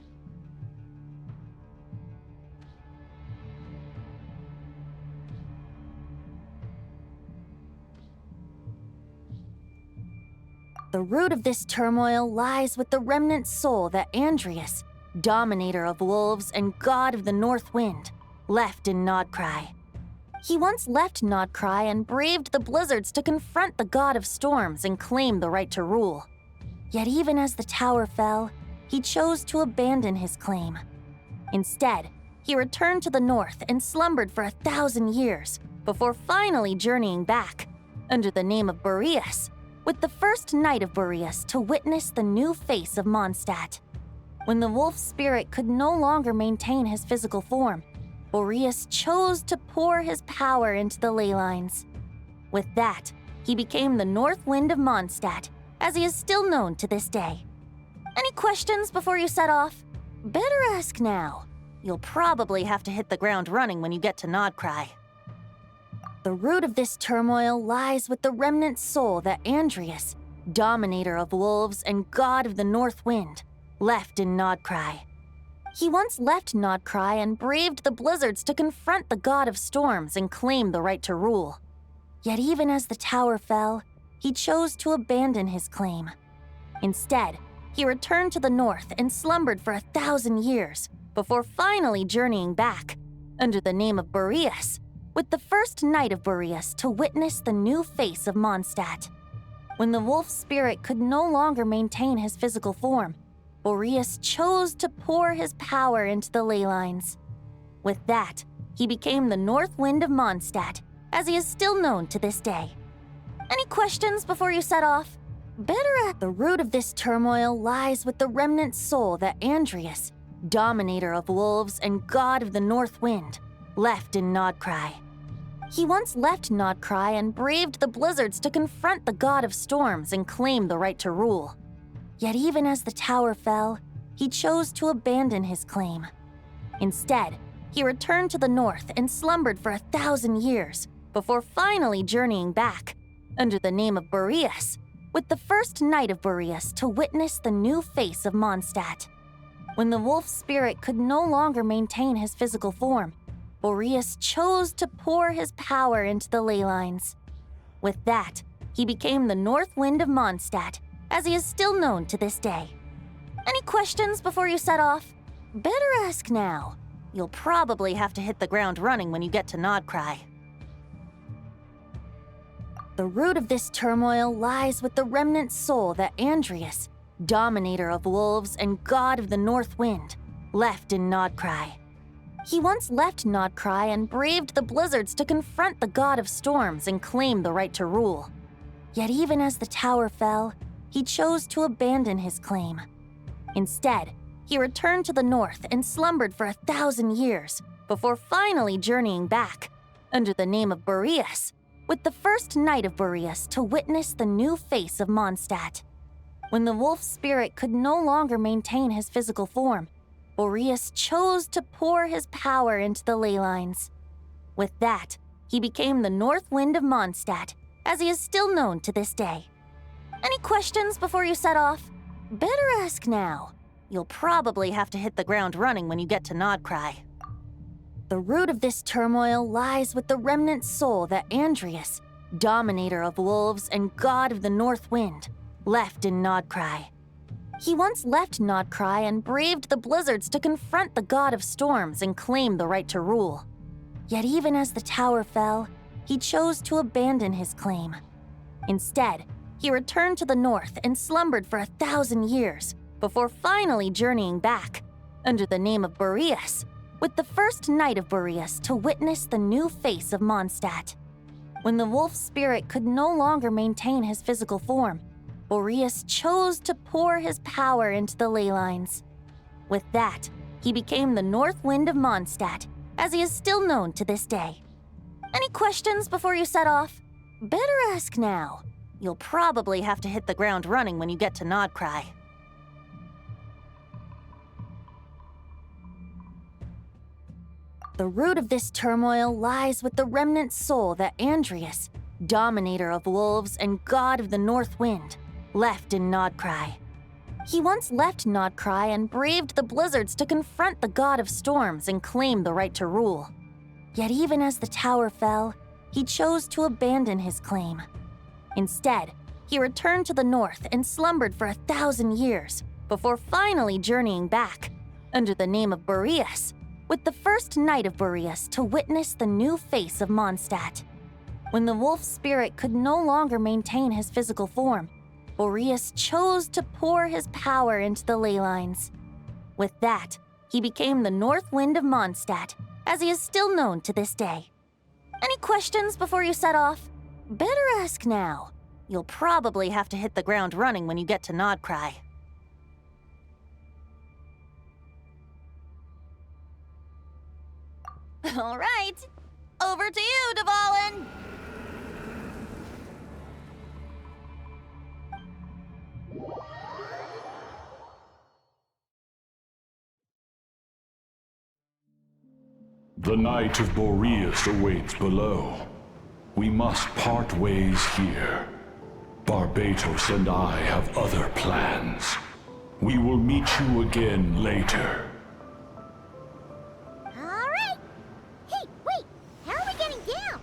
The root of this turmoil lies with the remnant soul that Andrius, Dominator of Wolves and God of the North Wind, left in Nod-Krai. He once left Nod-Krai and braved the blizzards to confront the God of Storms and claim the right to rule. Yet even as the tower fell, he chose to abandon his claim. Instead, he returned to the north and slumbered for 1,000 years before finally journeying back, under the name of Boreas, with the first knight of Boreas to witness the new face of Mondstadt. When the wolf spirit could no longer maintain his physical form, Boreas chose to pour his power into the ley lines. With that, he became the North Wind of Mondstadt, as he is still known to this day. Any questions before you set off? Better ask now. you'll probably have to hit the ground running when you get to Nod-Krai. The root of this turmoil lies with the remnant soul that Andrias, dominator of wolves and god of the north wind, left in Nod-Krai. He once left Nod-Krai and braved the blizzards to confront the god of storms and claim the right to rule. Yet even as the tower fell, he chose to abandon his claim. Instead, he returned to the north and slumbered for 1,000 years before finally journeying back, under the name of Boreas, with the first knight of Boreas to witness the new face of Mondstadt. When the wolf spirit could no longer maintain his physical form, Boreas chose to pour his power into the ley lines. With that, he became the North Wind of Mondstadt, as he is still known to this day. Any questions before you set off? Better at the root of this turmoil lies with the remnant soul that Andrias, dominator of wolves and god of the north wind, left in Nod-Krai. He once left Nod-Krai and braved the blizzards to confront the god of storms and claim the right to rule. Yet even as the tower fell, he chose to abandon his claim. Instead, he returned to the north and slumbered for 1,000 years before finally journeying back, under the name of Boreas, with the first knight of Boreas to witness the new face of Mondstadt. When the wolf spirit could no longer maintain his physical form, Boreas chose to pour his power into the ley lines. With that, he became the North Wind of Mondstadt, as he is still known to this day. Any questions before you set off? Better ask now. You'll probably have to hit the ground running when you get to Nod-Krai. The root of this turmoil lies with the remnant soul that Andrias, dominator of wolves and god of the north wind, left in Nod-Krai. He once left Nod-Krai and braved the blizzards to confront the god of storms and claim the right to rule. Yet even as the tower fell, he chose to abandon his claim. Instead, he returned to the north and slumbered for 1,000 years before finally journeying back, under the name of Boreas, with the first knight of Boreas to witness the new face of Mondstadt. When the wolf spirit could no longer maintain his physical form, Boreas chose to pour his power into the ley lines. With that, he became the North Wind of Mondstadt, as he is still known to this day. Any questions before you set off? Better ask now. You'll probably have to hit the ground running when you get to Nod-Krai. The root of this turmoil lies with the remnant soul that Andrias, dominator of wolves and god of the north wind, left in Nod-Krai. He once left Nod-Krai and braved the blizzards to confront the god of storms and claim the right to rule. Yet even as the tower fell, he chose to abandon his claim. Instead, he returned to the north and slumbered for 1,000 years before finally journeying back, under the name of Boreas, with the first knight of Boreas to witness the new face of Mondstadt. When the wolf spirit could no longer maintain his physical form, Boreas chose to pour his power into the ley lines. With that, he became the North Wind of Mondstadt, as he is still known to this day. Any questions before you set off? Better ask now. You'll probably have to hit the ground running when you get to Nod-Krai. The root of this turmoil lies with the remnant soul that Andrias, dominator of wolves and god of the north wind, left in Nod-Krai. He once left Nod-Krai and braved the blizzards to confront the god of storms and claim the right to rule. Yet even as the tower fell, he chose to abandon his claim. Instead, he returned to the north and slumbered for 1,000 years before finally journeying back, under the name of Boreas, with the first knight of Boreas to witness the new face of Mondstadt. When the wolf spirit could no longer maintain his physical form, Boreas chose to pour his power into the ley lines. With that, he became the North Wind of Mondstadt, as he is still known to this day. Any questions before you set off? Better ask now. You'll probably have to hit the ground running when you get to Nod-Krai. All right, over to you, Dvalin. The Knight of Boreas awaits below. We must part ways here. Barbatos and I have other plans. We will meet you again later. All right. Hey, wait. How are we getting down?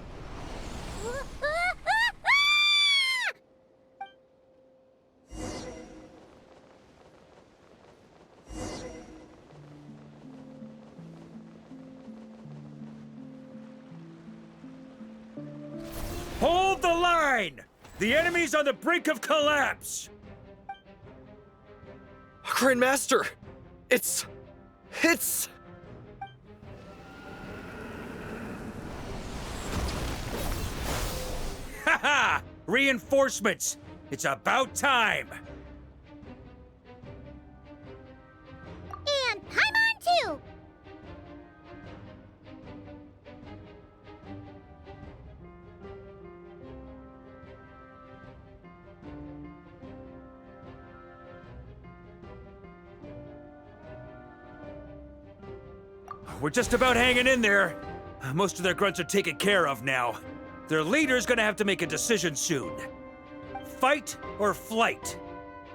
Hold the line! The enemy's on the brink of collapse! Grandmaster! It's... Haha! Reinforcements! It's about time! And Paimon too! We're just about hanging in there. Most of their grunts are taken care of now. Their leader's gonna have to make a decision soon. Fight or flight?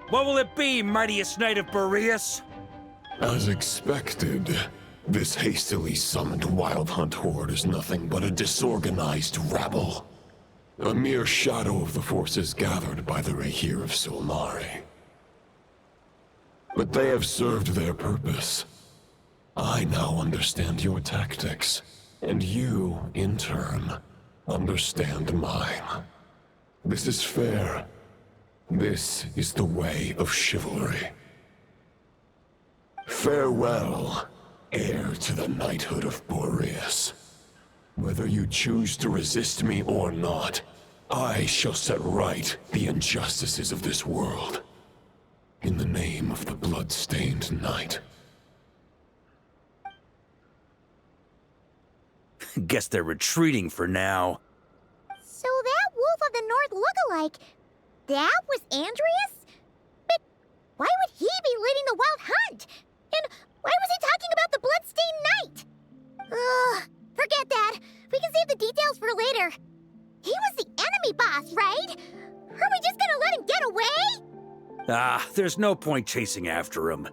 What will it be, mightiest knight of Boreas? As expected, this hastily summoned Wild Hunt horde is nothing but a disorganized rabble. A mere shadow of the forces gathered by the Rahir of Solnari. But they have served their purpose. I now understand your tactics, and you, in turn, understand mine. This is fair. This is the way of chivalry. Farewell, heir to the knighthood of Boreas. Whether you choose to resist me or not, I shall set right the injustices of this world. In the name of the blood-stained knight. Guess they're retreating for now. So that Wolf of the North lookalike, that was Andreas? But why would he be leading the Wild Hunt? And why was he talking about the Bloodstained Knight? Ugh, forget that. We can save the details for later. He was the enemy boss, right? Are we just gonna let him get away? Ah, there's no point chasing after him.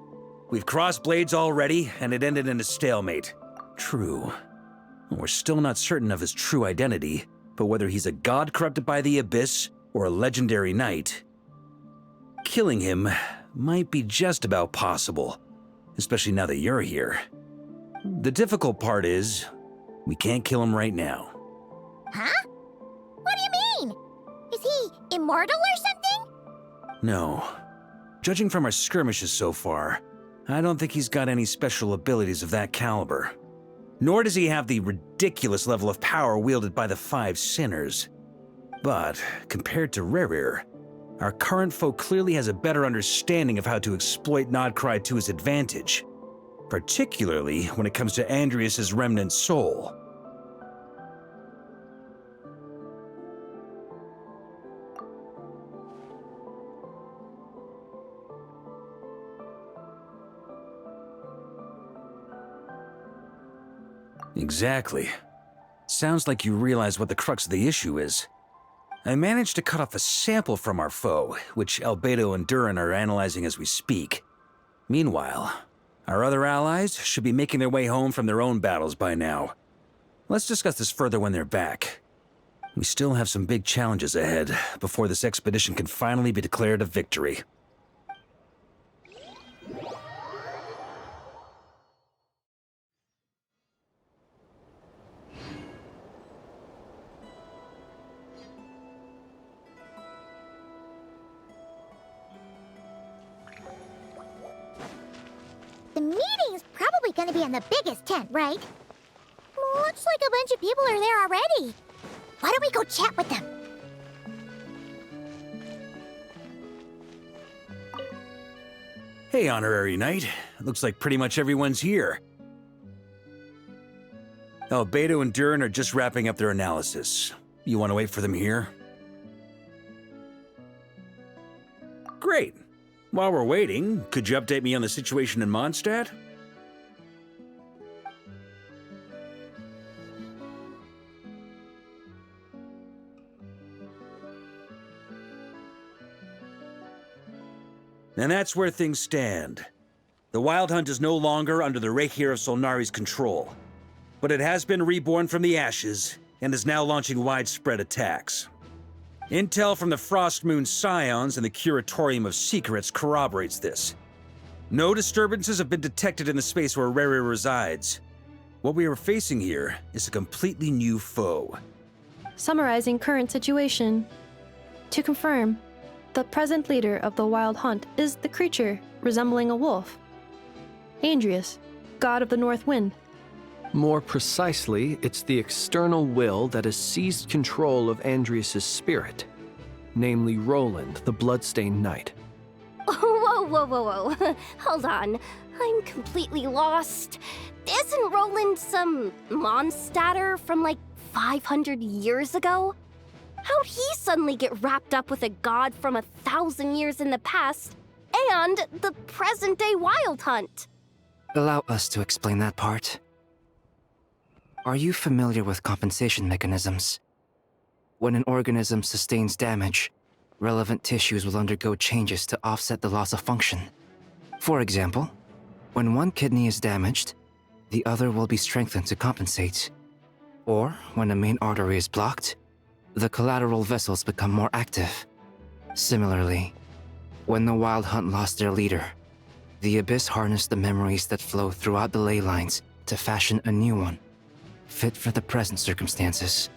We've crossed blades already, and it ended in a stalemate. True. We're still not certain of his true identity, but whether he's a god corrupted by the Abyss or a legendary knight, killing him might be just about possible, especially now that you're here. The difficult part is, we can't kill him right now. Huh? What do you mean? Is he immortal or something? No. Judging from our skirmishes so far, I don't think he's got any special abilities of that caliber. Nor does he have the ridiculous level of power wielded by the Five Sinners. But, compared to Rerir, our current foe clearly has a better understanding of how to exploit Nod-Krai to his advantage, particularly when it comes to Andreas' remnant soul. Exactly. Sounds like you realize what the crux of the issue is. I managed to cut off a sample from our foe, which Albedo and Durin are analyzing as we speak. Meanwhile, our other allies should be making their way home from their own battles by now. Let's discuss this further when they're back. We still have some big challenges ahead before this expedition can finally be declared a victory. The meeting's probably gonna be in the biggest tent, right? Looks like a bunch of people are there already. Why don't we go chat with them? Hey, Honorary Knight. Looks like pretty much everyone's here. Albedo and Durin are just wrapping up their analysis. You want to wait for them here? Great. While we're waiting, could you update me on the situation in Mondstadt? And that's where things stand. The Wild Hunt is no longer under the Reikir of Solnari's control, but it has been reborn from the ashes and is now launching widespread attacks. Intel from the Frostmoon Scions and the Curatorium of Secrets corroborates this. No disturbances have been detected in the space where Rere resides. What we are facing here is a completely new foe. Summarizing current situation. To confirm, the present leader of the Wild Hunt is the creature resembling a wolf. Andrius, god of the North Wind. More precisely, it's the external will that has seized control of Andrius' spirit, namely Roland, the Bloodstained Knight. Whoa, whoa, whoa, whoa. Hold on. I'm completely lost. Isn't Roland some Mondstatter from like 500 years ago? How'd he suddenly get wrapped up with a god from 1,000 years in the past and the present-day Wild Hunt? Allow us to explain that part. Are you familiar with compensation mechanisms? When an organism sustains damage, relevant tissues will undergo changes to offset the loss of function. For example, when one kidney is damaged, the other will be strengthened to compensate. Or, when a main artery is blocked, the collateral vessels become more active. Similarly, when the Wild Hunt lost their leader, the Abyss harnessed the memories that flow throughout the ley lines to fashion a new one, fit for the present circumstances.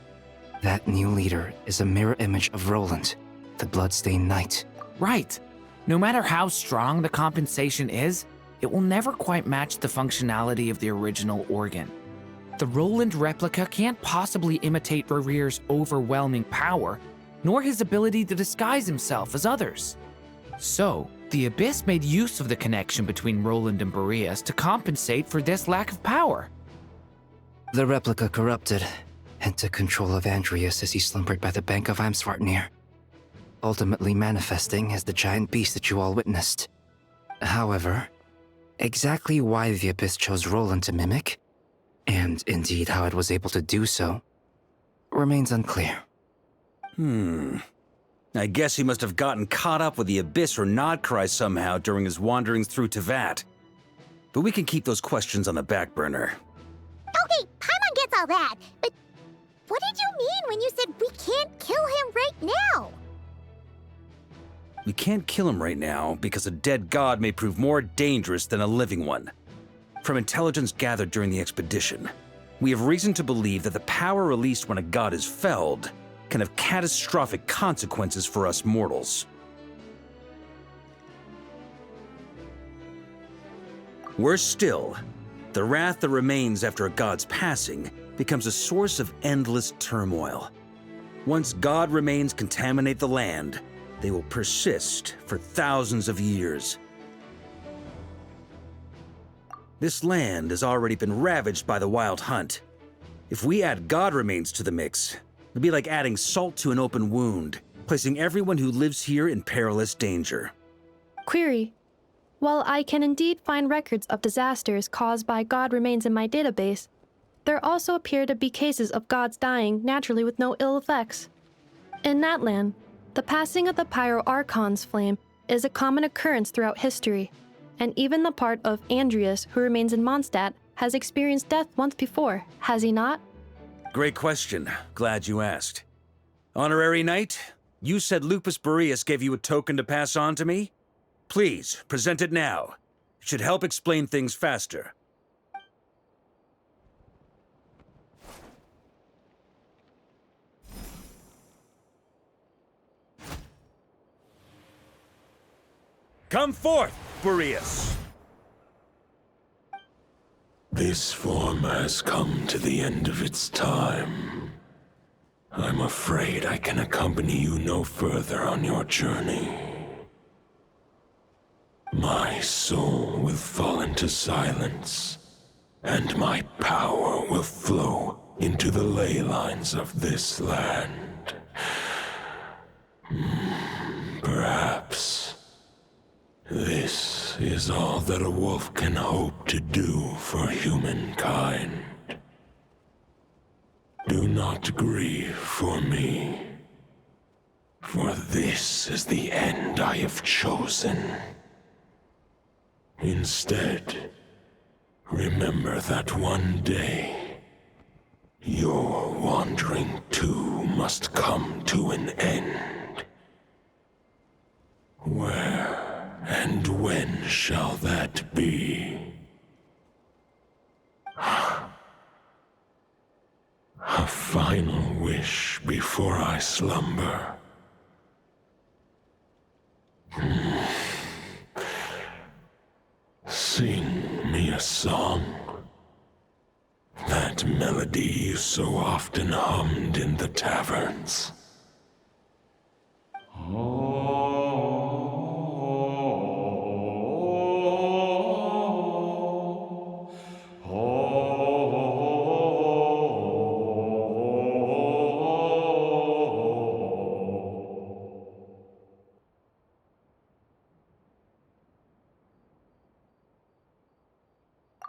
That new leader is a mirror image of Roland, the Bloodstained Knight. Right. No matter how strong the compensation is, it will never quite match the functionality of the original organ. The Roland replica can't possibly imitate Rere's overwhelming power, nor his ability to disguise himself as others. So, the Abyss made use of the connection between Roland and Boreas to compensate for this lack of power. The replica corrupted and took control of Andrius as he slumbered by the bank of Eimsvartnir, ultimately manifesting as the giant beast that you all witnessed. However, exactly why the Abyss chose Roland to mimic, and indeed how it was able to do so, remains unclear. I guess he must have gotten caught up with the Abyss or Nod-Krai somehow during his wanderings through Teyvat. But we can keep those questions on the back burner. Okay, Paimon gets all that, but what did you mean when you said we can't kill him right now? We can't kill him right now because a dead god may prove more dangerous than a living one. From intelligence gathered during the expedition, we have reason to believe that the power released when a god is felled can have catastrophic consequences for us mortals. Worse still, the wrath that remains after a god's passing becomes a source of endless turmoil. Once god remains contaminate the land, they will persist for thousands of years. This land has already been ravaged by the Wild Hunt. If we add god remains to the mix, it'd be like adding salt to an open wound, placing everyone who lives here in perilous danger. Query. While I can indeed find records of disasters caused by god remains in my database, there also appear to be cases of gods dying naturally with no ill effects. In that land, the passing of the Pyro-Archon's flame is a common occurrence throughout history, and even the part of Andrius who remains in Mondstadt has experienced death once before, has he not? Great question. Glad you asked. Honorary Knight, you said Lupus Boreas gave you a token to pass on to me? Please, present it now. It should help explain things faster. Come forth, Boreas! This form has come to the end of its time. I'm afraid I can accompany you no further on your journey. My soul will fall into silence, and my power will flow into the ley lines of this land. Perhaps this is all that a wolf can hope to do for humankind. Do not grieve for me, for this is the end I have chosen. Instead, remember that one day, your wandering too must come to an end. Where and when shall that be? A final wish before I slumber. Sing me a song. That melody you so often hummed in the taverns.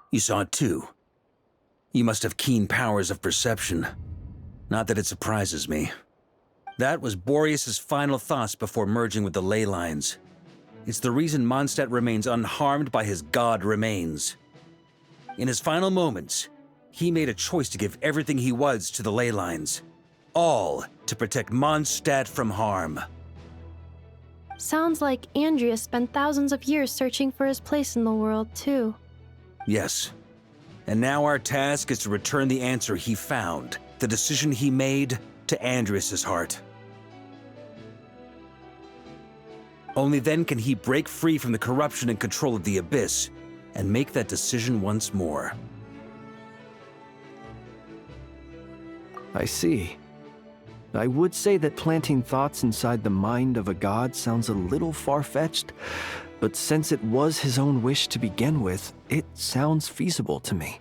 You saw it too. You must have keen powers of perception. Not that it surprises me. That was Boreas's final thoughts before merging with the ley lines. It's the reason Mondstadt remains unharmed by his god remains. In his final moments, he made a choice to give everything he was to the ley lines. All to protect Mondstadt from harm. Sounds like Andreas spent thousands of years searching for his place in the world, too. Yes. And now our task is to return the answer he found, the decision he made, to Andreas's heart. Only then can he break free from the corruption and control of the Abyss, and make that decision once more. I see. I would say that planting thoughts inside the mind of a god sounds a little far-fetched, but since it was his own wish to begin with, it sounds feasible to me.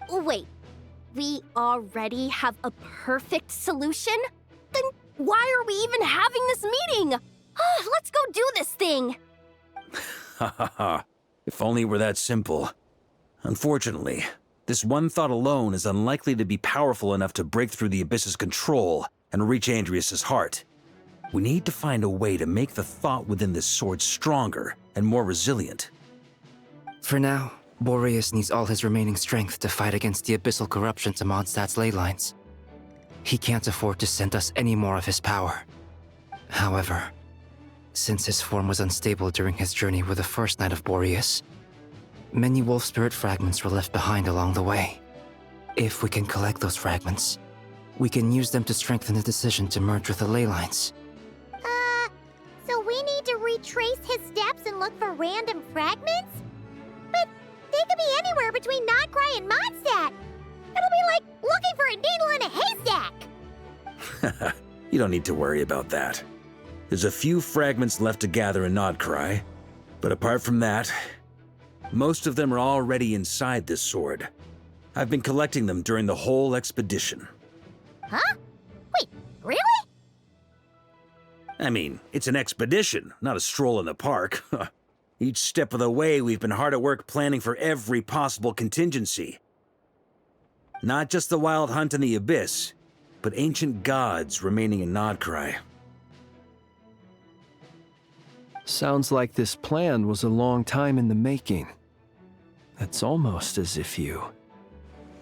Wait, we already have a perfect solution? Then why are we even having this meeting? Let's go do this thing! Ha ha ha. If only it were that simple. Unfortunately, this one thought alone is unlikely to be powerful enough to break through the Abyss's control and reach Andreas's heart. We need to find a way to make the thought within this sword stronger and more resilient. For now, Boreas needs all his remaining strength to fight against the abyssal corruption to Mondstadt's ley lines. He can't afford to send us any more of his power. However, since his form was unstable during his journey with the first Knight of Boreas, many wolf spirit fragments were left behind along the way. If we can collect those fragments, we can use them to strengthen the decision to merge with the ley lines. So we need to retrace his steps and look for random fragments? But they could be anywhere between Nod-Krai and Mondstadt. It'll be like looking for a needle in a haystack. You don't need to worry about that. There's a few fragments left to gather in Nod-Krai, but apart from that, most of them are already inside this sword. I've been collecting them during the whole expedition. Huh? Wait, really? I mean, it's an expedition, not a stroll in the park. Each step of the way, we've been hard at work planning for every possible contingency. Not just the wild hunt in the Abyss, but ancient gods remaining in Nod-Krai. Sounds like this plan was a long time in the making. It's almost as if you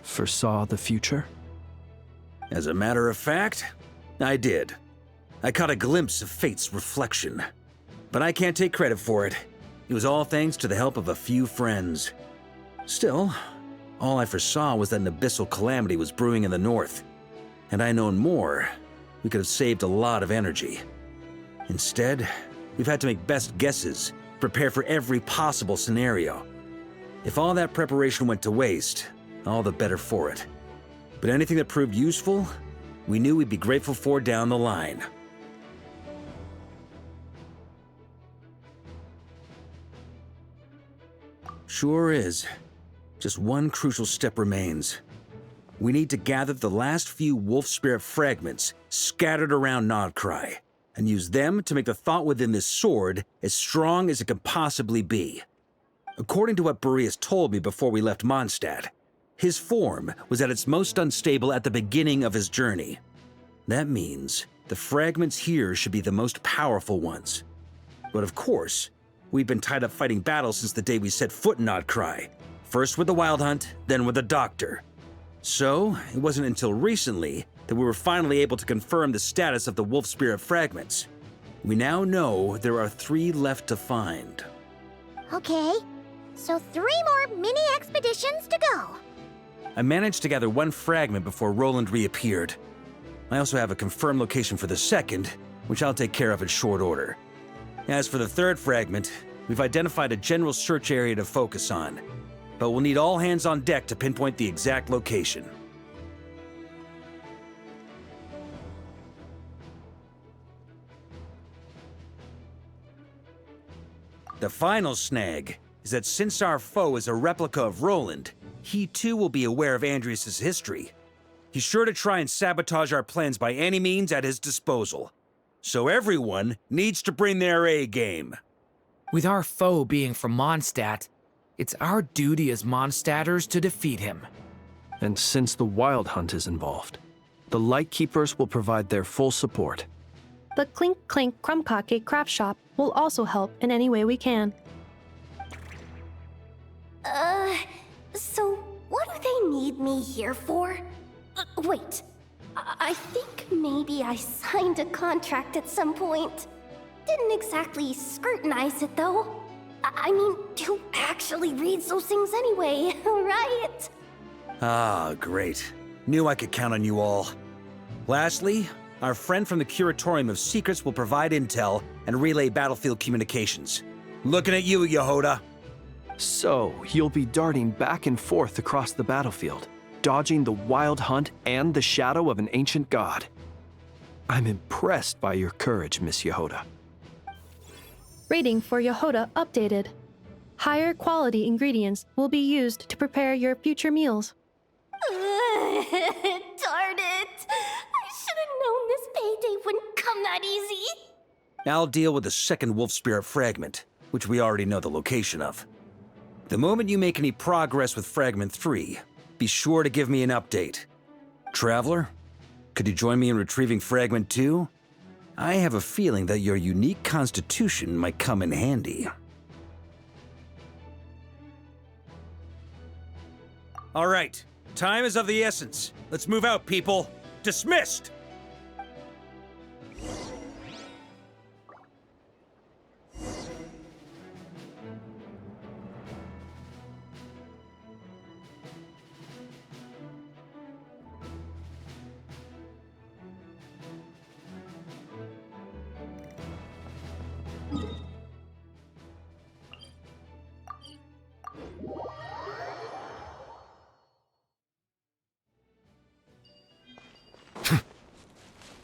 foresaw the future. As a matter of fact, I did. I caught a glimpse of fate's reflection. But I can't take credit for it. It was all thanks to the help of a few friends. Still, all I foresaw was that an abyssal calamity was brewing in the north. Had I known more, we could have saved a lot of energy. Instead, we've had to make best guesses, prepare for every possible scenario. If all that preparation went to waste, all the better for it. But anything that proved useful, we knew we'd be grateful for down the line. Sure is. Just one crucial step remains. We need to gather the last few wolf spirit fragments scattered around Nod-Krai, and use them to make the thought within this sword as strong as it can possibly be. According to what Boreas told me before we left Mondstadt, his form was at its most unstable at the beginning of his journey. That means the fragments here should be the most powerful ones. But of course, We've been tied up fighting battles since the day we set foot in Nod-Krai. First with the Wild Hunt, then with the Doctor. So, it wasn't until recently that we were finally able to confirm the status of the Wolf Spirit fragments. We now know there are 3 left to find. Okay, so 3 more mini expeditions to go. I managed to gather 1 fragment before Roland reappeared. I also have a confirmed location for the second, which I'll take care of in short order. As for the 3rd fragment, we've identified a general search area to focus on, but we'll need all hands on deck to pinpoint the exact location. The final snag is that since our foe is a replica of Roland, he too will be aware of Andrias' history. He's sure to try and sabotage our plans by any means at his disposal. So everyone needs to bring their A game. With our foe being from Mondstadt, it's our duty as Mondstadters to defeat him. And since the Wild Hunt is involved, the Lightkeepers will provide their full support. The Clink Clink Krumkake craft shop will also help in any way we can. So what do they need me here for? Wait, I think maybe I signed a contract at some point. Didn't exactly scrutinize it, though. I mean, who actually reads those things anyway, right? Ah, great. Knew I could count on you all. Lastly, our friend from the Curatorium of Secrets will provide intel and relay battlefield communications. Looking at you, Yehoda. So, you'll be darting back and forth across the battlefield, dodging the Wild Hunt and the shadow of an ancient god. I'm impressed by your courage, Miss Yehoda. Rating for Yehoda updated. Higher quality ingredients will be used to prepare your future meals. Darn it! I should have known this payday wouldn't come that easy. I'll deal with the second Wolf Spirit fragment, which we already know the location of. The moment you make any progress with Fragment 3, be sure to give me an update. Traveler, could you join me in retrieving Fragment 2? I have a feeling that your unique constitution might come in handy. All right, time is of the essence. Let's move out, people. Dismissed!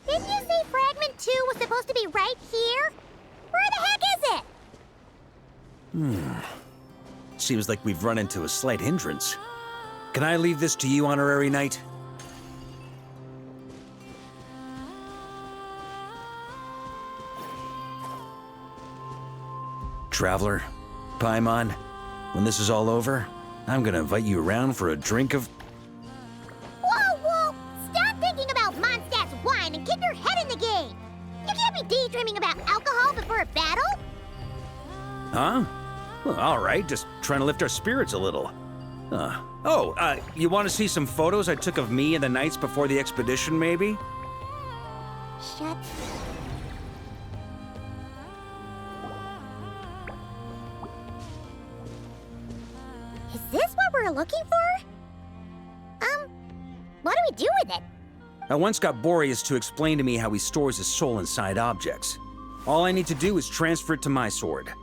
Didn't you say Fragment 2 was supposed to be right here? Where the heck is it? Seems like we've run into a slight hindrance. Can I leave this to you, Honorary Knight? Traveler, Paimon, when this is all over, I'm gonna invite you around for a drink of... Whoa! Stop thinking about Mondstadt's wine and keep your head in the game! You can't be daydreaming about alcohol before a battle! Huh? Well, all right, just trying to lift our spirits a little. You want to see some photos I took of me and the knights before the expedition, maybe? Shut. Is this what we're looking for? What do we do with it? I once got Boreas to explain to me how he stores his soul inside objects. All I need to do is transfer it to my sword.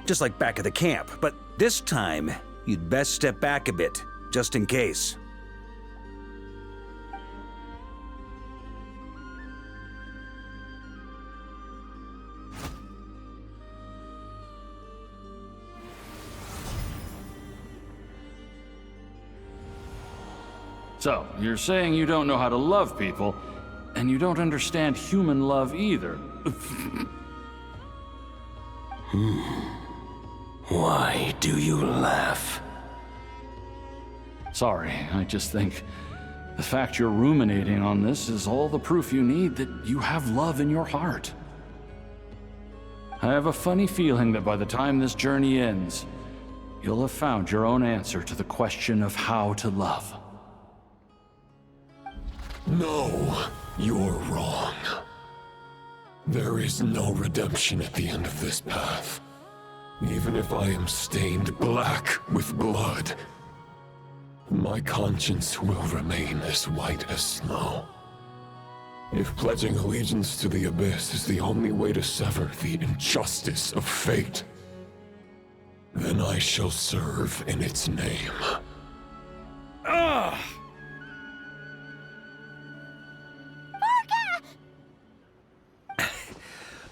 Just like back at the camp, but this time, you'd best step back a bit, just in case. So, you're saying you don't know how to love people, and you don't understand human love either. Why do you laugh? Sorry, I just think the fact you're ruminating on this is all the proof you need that you have love in your heart. I have a funny feeling that by the time this journey ends, you'll have found your own answer to the question of how to love. No, you're wrong. There is no redemption at the end of this path. Even if I am stained black with blood, my conscience will remain as white as snow. If pledging allegiance to the Abyss is the only way to sever the injustice of fate, then I shall serve in its name. Ugh!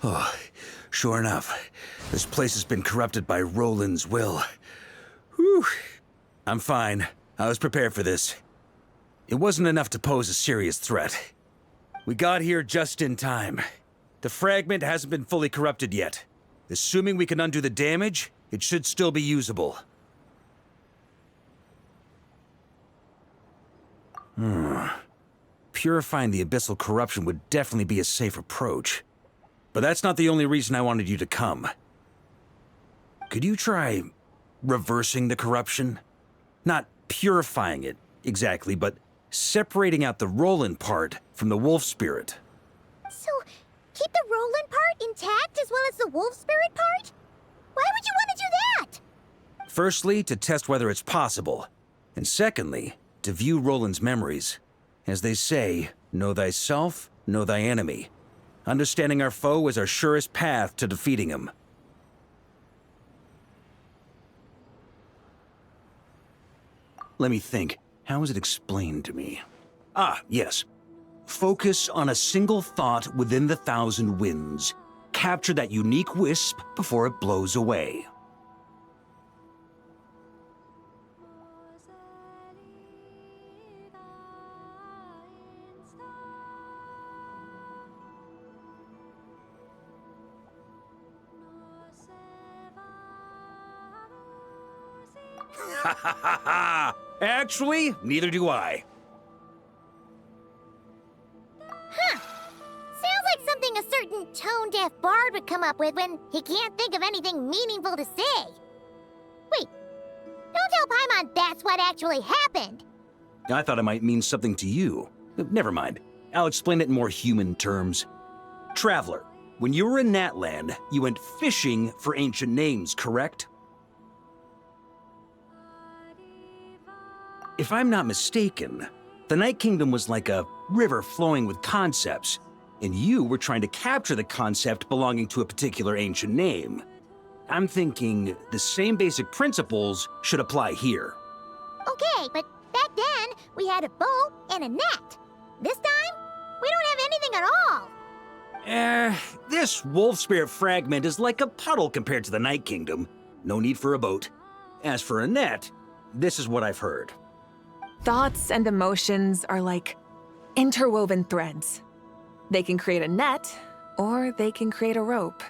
Oh, sure enough, this place has been corrupted by Roland's will. Whew. I'm fine. I was prepared for this. It wasn't enough to pose a serious threat. We got here just in time. The fragment hasn't been fully corrupted yet. Assuming we can undo the damage, it should still be usable. Purifying the abyssal corruption would definitely be a safe approach. But that's not the only reason I wanted you to come. Could you try reversing the corruption? Not purifying it, exactly, but separating out the Roland part from the wolf spirit. So, keep the Roland part intact as well as the wolf spirit part? Why would you want to do that? Firstly, to test whether it's possible. And secondly, to view Roland's memories. As they say, know thyself, know thy enemy. Understanding our foe is our surest path to defeating him. Let me think. How is it explained to me? Ah, yes. Focus on a single thought within the 1,000 winds. Capture that unique wisp before it blows away. Ha ha ha ha! Actually, neither do I. Huh. Sounds like something a certain tone-deaf bard would come up with when he can't think of anything meaningful to say. Wait, don't tell Paimon that's what actually happened. I thought it might mean something to you. Never mind. I'll explain it in more human terms. Traveler, when you were in Natland, you went fishing for ancient names, correct? If I'm not mistaken, the Night Kingdom was like a river flowing with concepts, and you were trying to capture the concept belonging to a particular ancient name. I'm thinking the same basic principles should apply here. Okay, but back then, we had a boat and a net. This time, we don't have anything at all. This wolf spirit fragment is like a puddle compared to the Night Kingdom. No need for a boat. As for a net, this is what I've heard. Thoughts and emotions are like interwoven threads. They can create a net, or they can create a rope.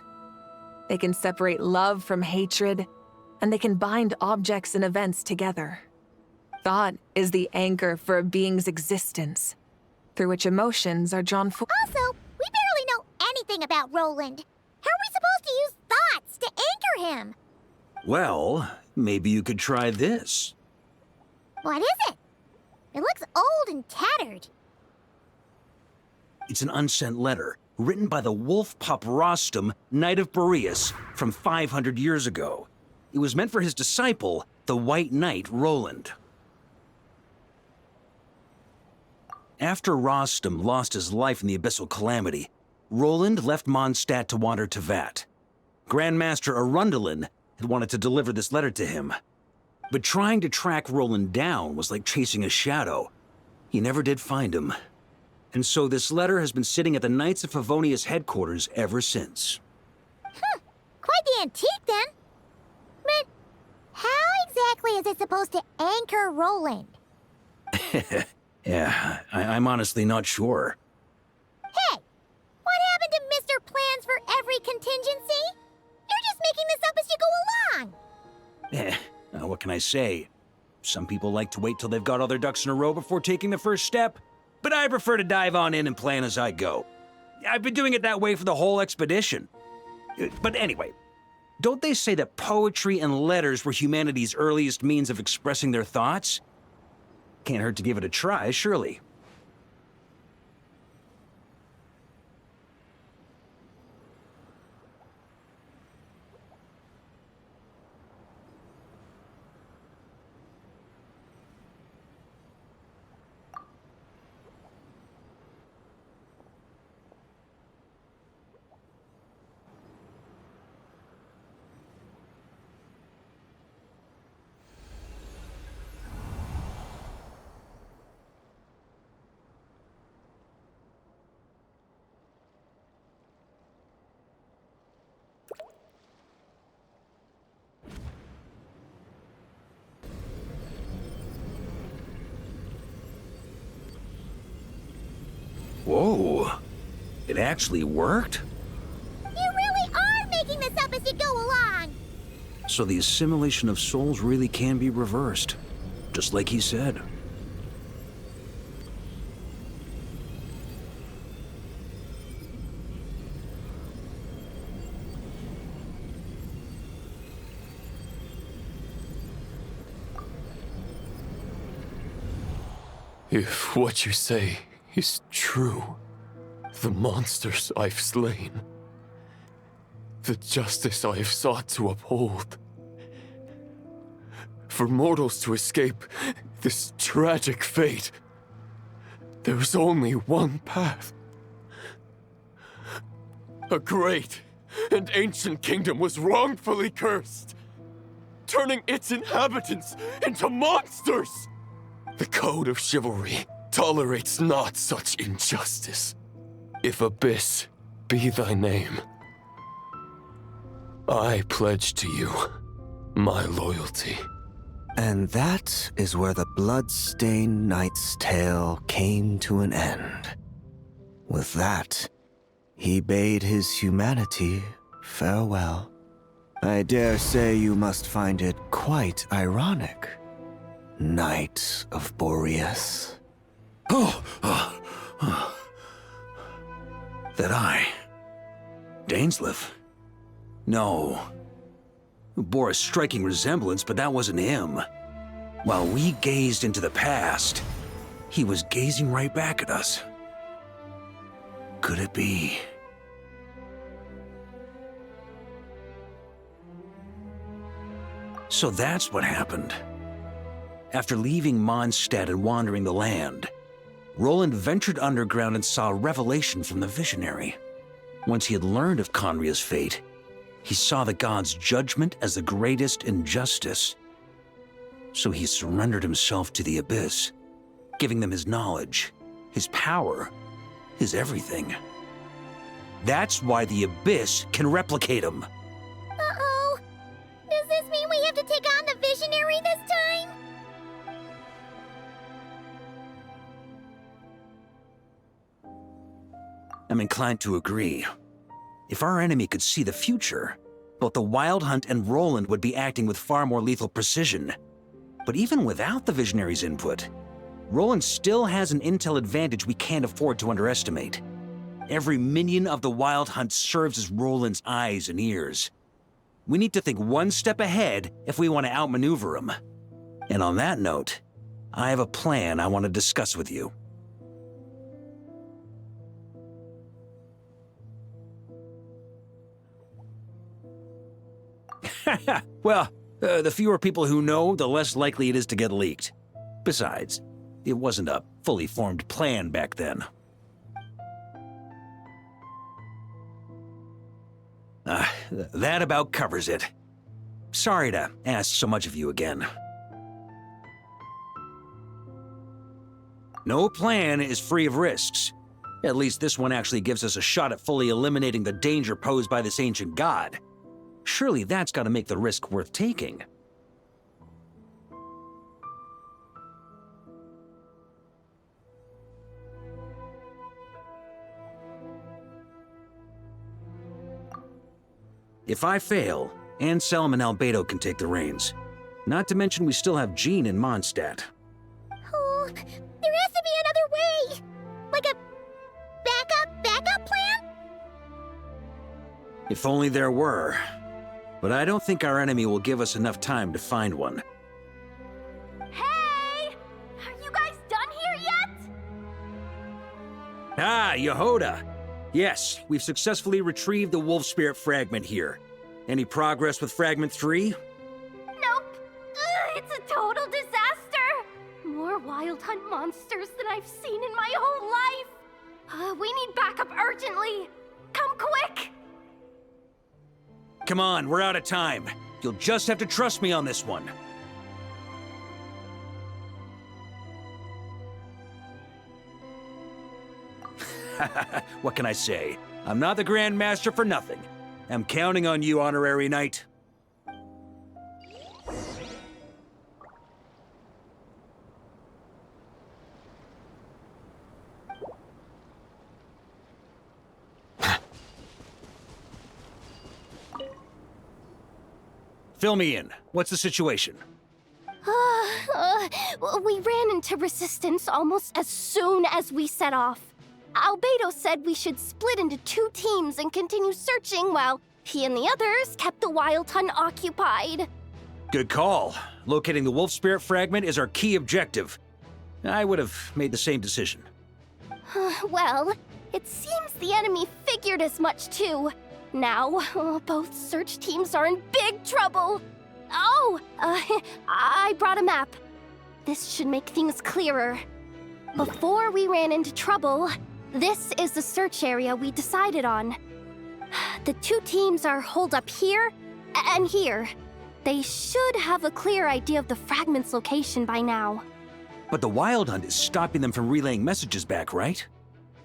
They can separate love from hatred, and they can bind objects and events together. Thought is the anchor for a being's existence, through which emotions are drawn forth. Also, we barely know anything about Roland. How are we supposed to use thoughts to anchor him? Well, maybe you could try this. What is it? It looks old and tattered. It's an unsent letter, written by the wolf pup Rostam, Knight of Boreas, from 500 years ago. It was meant for his disciple, the White Knight Roland. After Rostam lost his life in the Abyssal Calamity, Roland left Mondstadt to wander to Vat. Grandmaster Arundelen had wanted to deliver this letter to him. But trying to track Roland down was like chasing a shadow. He never did find him. And so this letter has been sitting at the Knights of Favonius headquarters ever since. Quite the antique, then. But how exactly is it supposed to anchor Roland? Yeah, I'm honestly not sure. Hey! What happened to Mr. Plans for every contingency? You're just making this up as you go along! What can I say? Some people like to wait till they've got all their ducks in a row before taking the first step, but I prefer to dive on in and plan as I go. I've been doing it that way for the whole expedition. But anyway, don't they say that poetry and letters were humanity's earliest means of expressing their thoughts? Can't hurt to give it a try, surely. Whoa, it actually worked? You really are making this up as you go along! So the assimilation of souls really can be reversed, just like he said. If what you say is true, the monsters I've slain, the justice I have sought to uphold, for mortals to escape this tragic fate, there is only one path. A great and ancient kingdom was wrongfully cursed, turning its inhabitants into monsters! The code of chivalry tolerates not such injustice. If Abyss be thy name, I pledge to you my loyalty. And that is where the blood-stained knight's tale came to an end. With that, he bade his humanity farewell. I dare say you must find it quite ironic, Knight of Boreas. That I... Dainsleif? No. Bore a striking resemblance, but that wasn't him. While we gazed into the past, he was gazing right back at us. Could it be? So that's what happened. After leaving Mondstadt and wandering the land, Roland ventured underground and saw a revelation from the Visionary. Once he had learned of Conria's fate, he saw the gods' judgment as the greatest injustice. So he surrendered himself to the Abyss, giving them his knowledge, his power, his everything. That's why the Abyss can replicate him. Uh-oh. Does this mean we have to take on the Visionary this time? I'm inclined to agree. If our enemy could see the future, both the Wild Hunt and Roland would be acting with far more lethal precision. But even without the Visionary's input, Roland still has an intel advantage we can't afford to underestimate. Every minion of the Wild Hunt serves as Roland's eyes and ears. We need to think one step ahead if we want to outmaneuver him. And on that note, I have a plan I want to discuss with you. Well, the fewer people who know, the less likely it is to get leaked. Besides, it wasn't a fully formed plan back then. That about covers it. Sorry to ask so much of you again. No plan is free of risks. At least this one actually gives us a shot at fully eliminating the danger posed by this ancient god. Surely that's got to make the risk worth taking. If I fail, Anselm and Albedo can take the reins. Not to mention we still have Jean in Mondstadt. Oh, there has to be another way! Like a backup plan? If only there were. But I don't think our enemy will give us enough time to find one. Hey! Are you guys done here yet? Ah, Yehoda! Yes, we've successfully retrieved the Wolf Spirit fragment here. Any progress with Fragment 3? Nope. It's a total disaster! More Wild Hunt monsters than I've seen in my whole life! We need backup urgently! Come quick! Come on, we're out of time. You'll just have to trust me on this one. What can I say? I'm not the Grand Master for nothing. I'm counting on you, Honorary Knight. Fill me in. What's the situation? We ran into resistance almost as soon as we set off. Albedo said we should split into 2 teams and continue searching while he and the others kept the Wild Hunt occupied. Good call. Locating the Wolf Spirit fragment is our key objective. I would have made the same decision. Well, it seems the enemy figured as much too. Now, both search teams are in big trouble. Oh, I brought a map. This should make things clearer. Before we ran into trouble, this is the search area we decided on. The 2 teams are holed up here and here. They should have a clear idea of the fragment's location by now. But the Wild Hunt is stopping them from relaying messages back, right?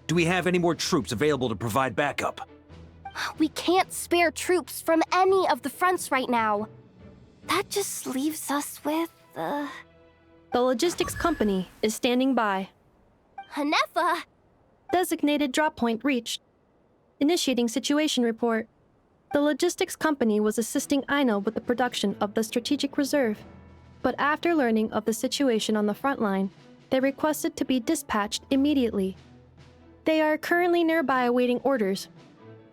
Do we have any more troops available to provide backup? We can't spare troops from any of the fronts right now. That just leaves us with, The logistics company is standing by. Hanefa! Designated drop point reached. Initiating situation report. The logistics company was assisting Aino with the production of the strategic reserve. But after learning of the situation on the front line, they requested to be dispatched immediately. They are currently nearby awaiting orders.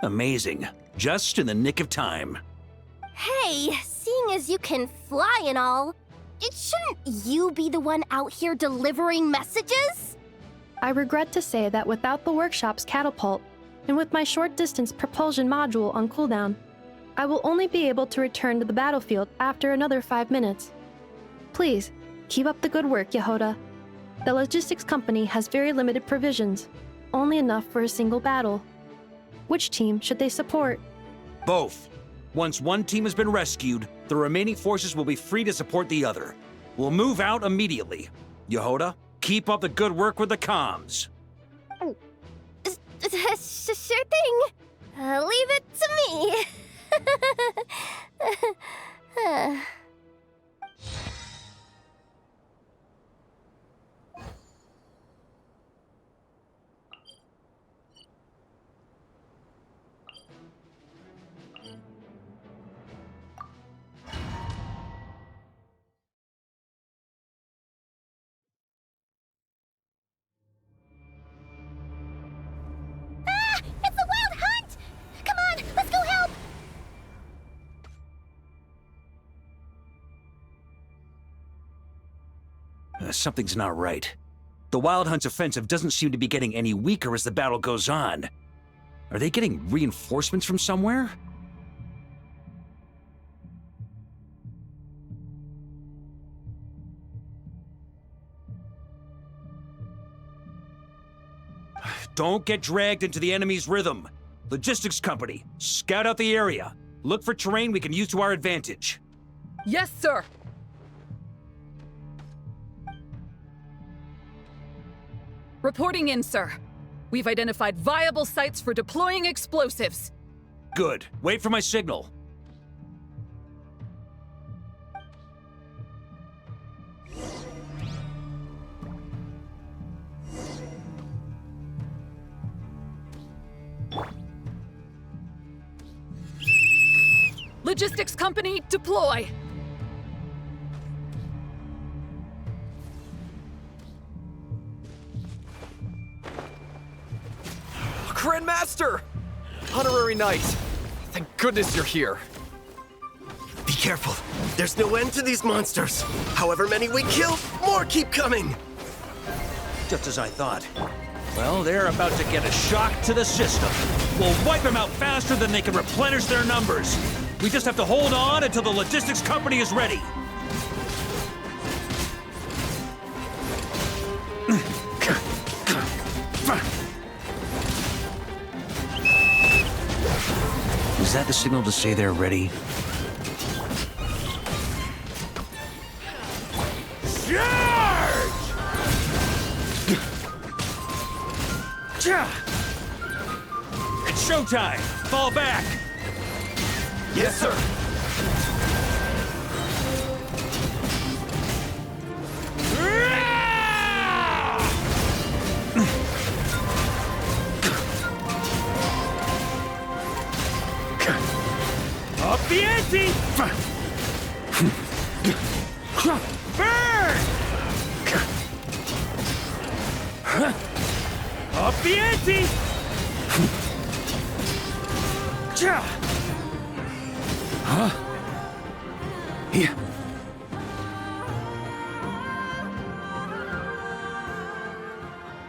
Amazing. Just in the nick of time. Hey, seeing as you can fly and all, shouldn't you be the one out here delivering messages? I regret to say that without the workshop's catapult, and with my short-distance propulsion module on cooldown, I will only be able to return to the battlefield after another 5 minutes. Please, keep up the good work, Yehoda. The logistics company has very limited provisions, only enough for a single battle. Which team should they support? Both. Once one team has been rescued, the remaining forces will be free to support the other. We'll move out immediately. Yehoda, keep up the good work with the comms. Sure thing. Leave it to me. It's the Wild Hunt! Come on, let's go help! Something's not right. The Wild Hunt's offensive doesn't seem to be getting any weaker as the battle goes on. Are they getting reinforcements from somewhere? Don't get dragged into the enemy's rhythm. Logistics company, scout out the area. Look for terrain we can use to our advantage. Yes, sir. Reporting in, sir. We've identified viable sites for deploying explosives. Good. Wait for my signal. Logistics company, deploy! Grandmaster! Honorary Knight, Thank goodness you're here. Be careful. There's no end to these monsters. However many we kill, more keep coming. Just as I thought. Well, they're about to get a shock to the system. We'll wipe them out faster than they can replenish their numbers. We just have to hold on until the logistics company is ready. Is that the signal to say they're ready? Charge! It's showtime! Fall back! Yes, sir! Up the ante! Burn! Up the ante! Huh? Yeah.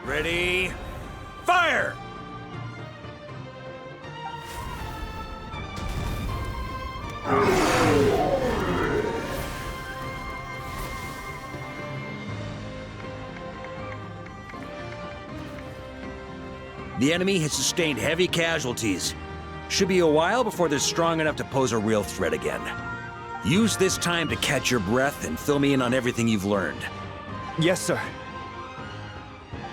Ready? Fire! The enemy has sustained heavy casualties. Should be a while before they're strong enough to pose a real threat again. Use this time to catch your breath and fill me in on everything you've learned. Yes, sir.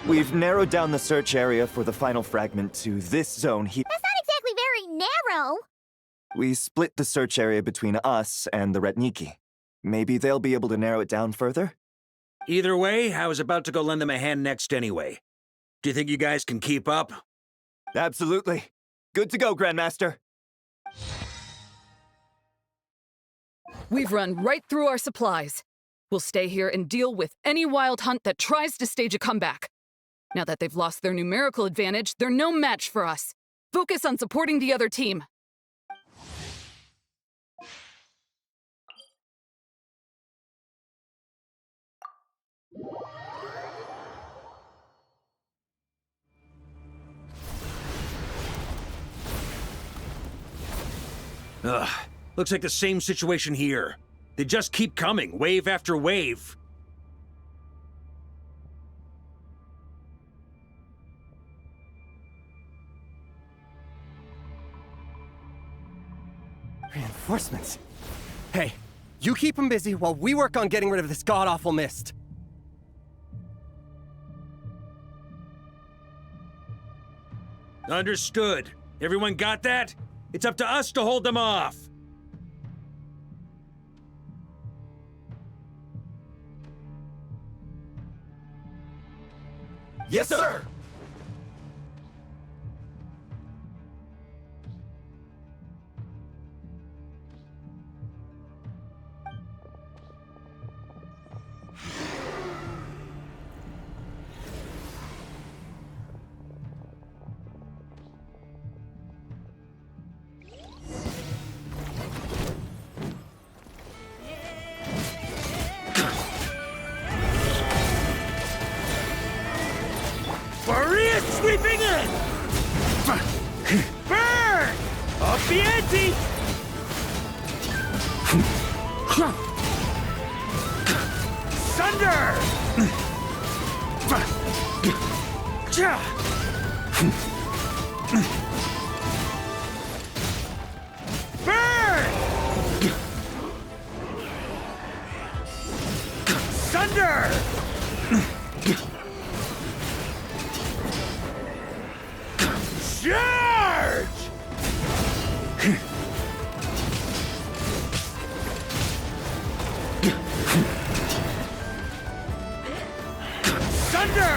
We've narrowed down the search area for the final fragment to this zone here. That's not exactly very narrow. We split the search area between us and the Retniki. Maybe they'll be able to narrow it down further? Either way, I was about to go lend them a hand next anyway. Do you think you guys can keep up? Absolutely. Good to go, Grandmaster. We've run right through our supplies. We'll stay here and deal with any wild hunt that tries to stage a comeback. Now that they've lost their numerical advantage, they're no match for us. Focus on supporting the other team. Ugh, looks like the same situation here. They just keep coming, wave after wave. Reinforcements. Hey, you keep them busy while we work on getting rid of this god-awful mist. Understood. Everyone got that? It's up to us to hold them off. Yes, sir! Sweeping in! Burn! Up the ante! Sunder! Burn! Sunder! Charge! Thunder!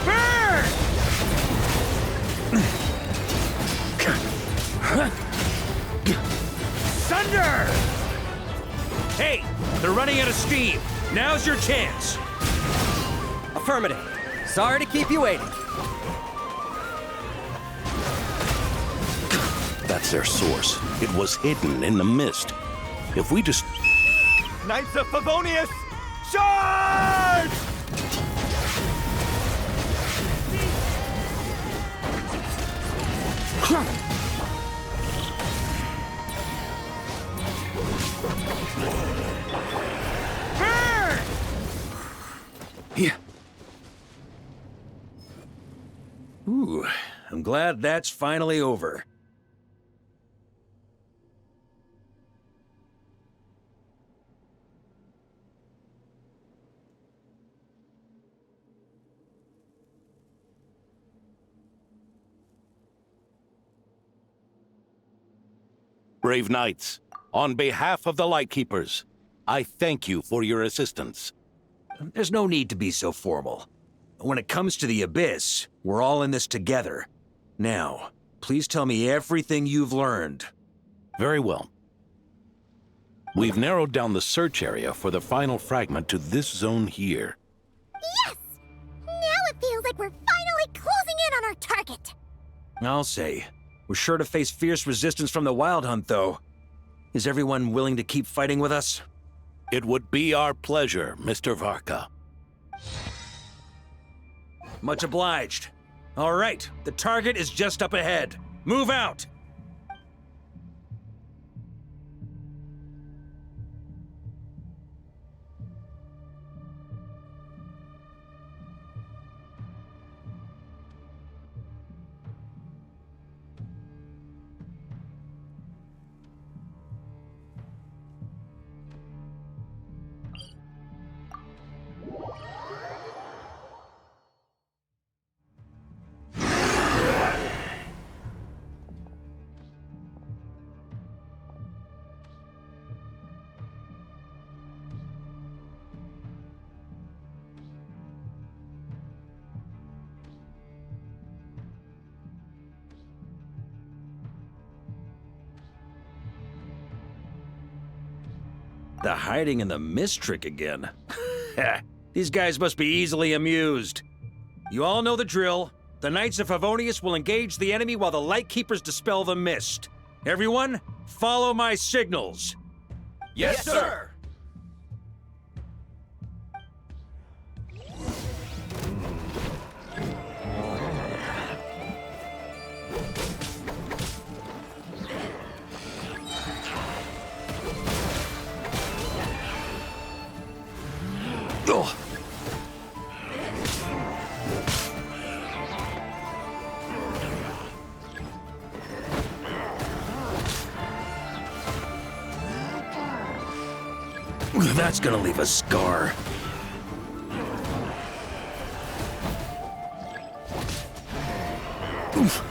Burn! Thunder! Hey, they're running out of steam. Now's your chance. Affirmative. Sorry to keep you waiting. That's their source. It was hidden in the mist. If we just... Knights of Favonius, charge! Yeah. Ooh, I'm glad that's finally over. Brave knights, on behalf of the Lightkeepers, I thank you for your assistance. There's no need to be so formal. When it comes to the Abyss, we're all in this together. Now, please tell me everything you've learned. Very well. We've narrowed down the search area for the final fragment to this zone here. Yes! Now it feels like we're finally closing in on our target. I'll say. We're sure to face fierce resistance from the Wild Hunt, though. Is everyone willing to keep fighting with us? It would be our pleasure, Mr. Varka. Much obliged. All right, the target is just up ahead. Move out! The hiding in the mist trick again. These guys must be easily amused. You all know the drill. The Knights of Favonius will engage the enemy while the Lightkeepers dispel the mist. Everyone, follow my signals. Yes, sir! Ugh. That's gonna leave a scar. Oof.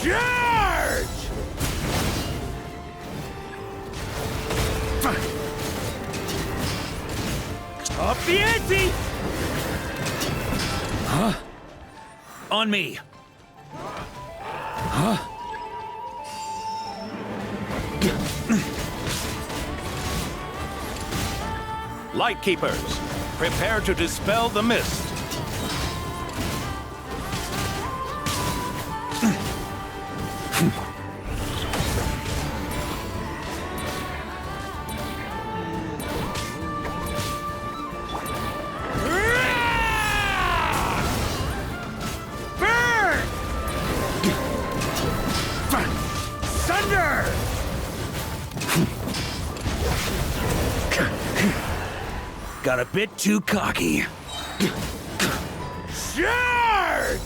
Charge! Up the ante! Huh? On me. Huh? Lightkeepers, prepare to dispel the mist. Got a bit too cocky. Charge!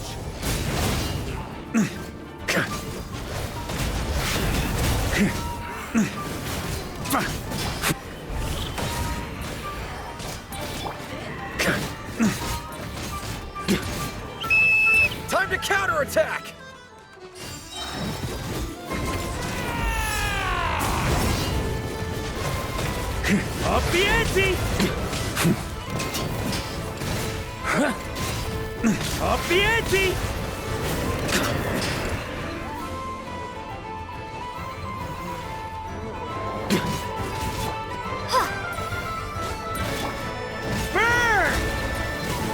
Time to counterattack! Up the ante! Up the ante! Burn!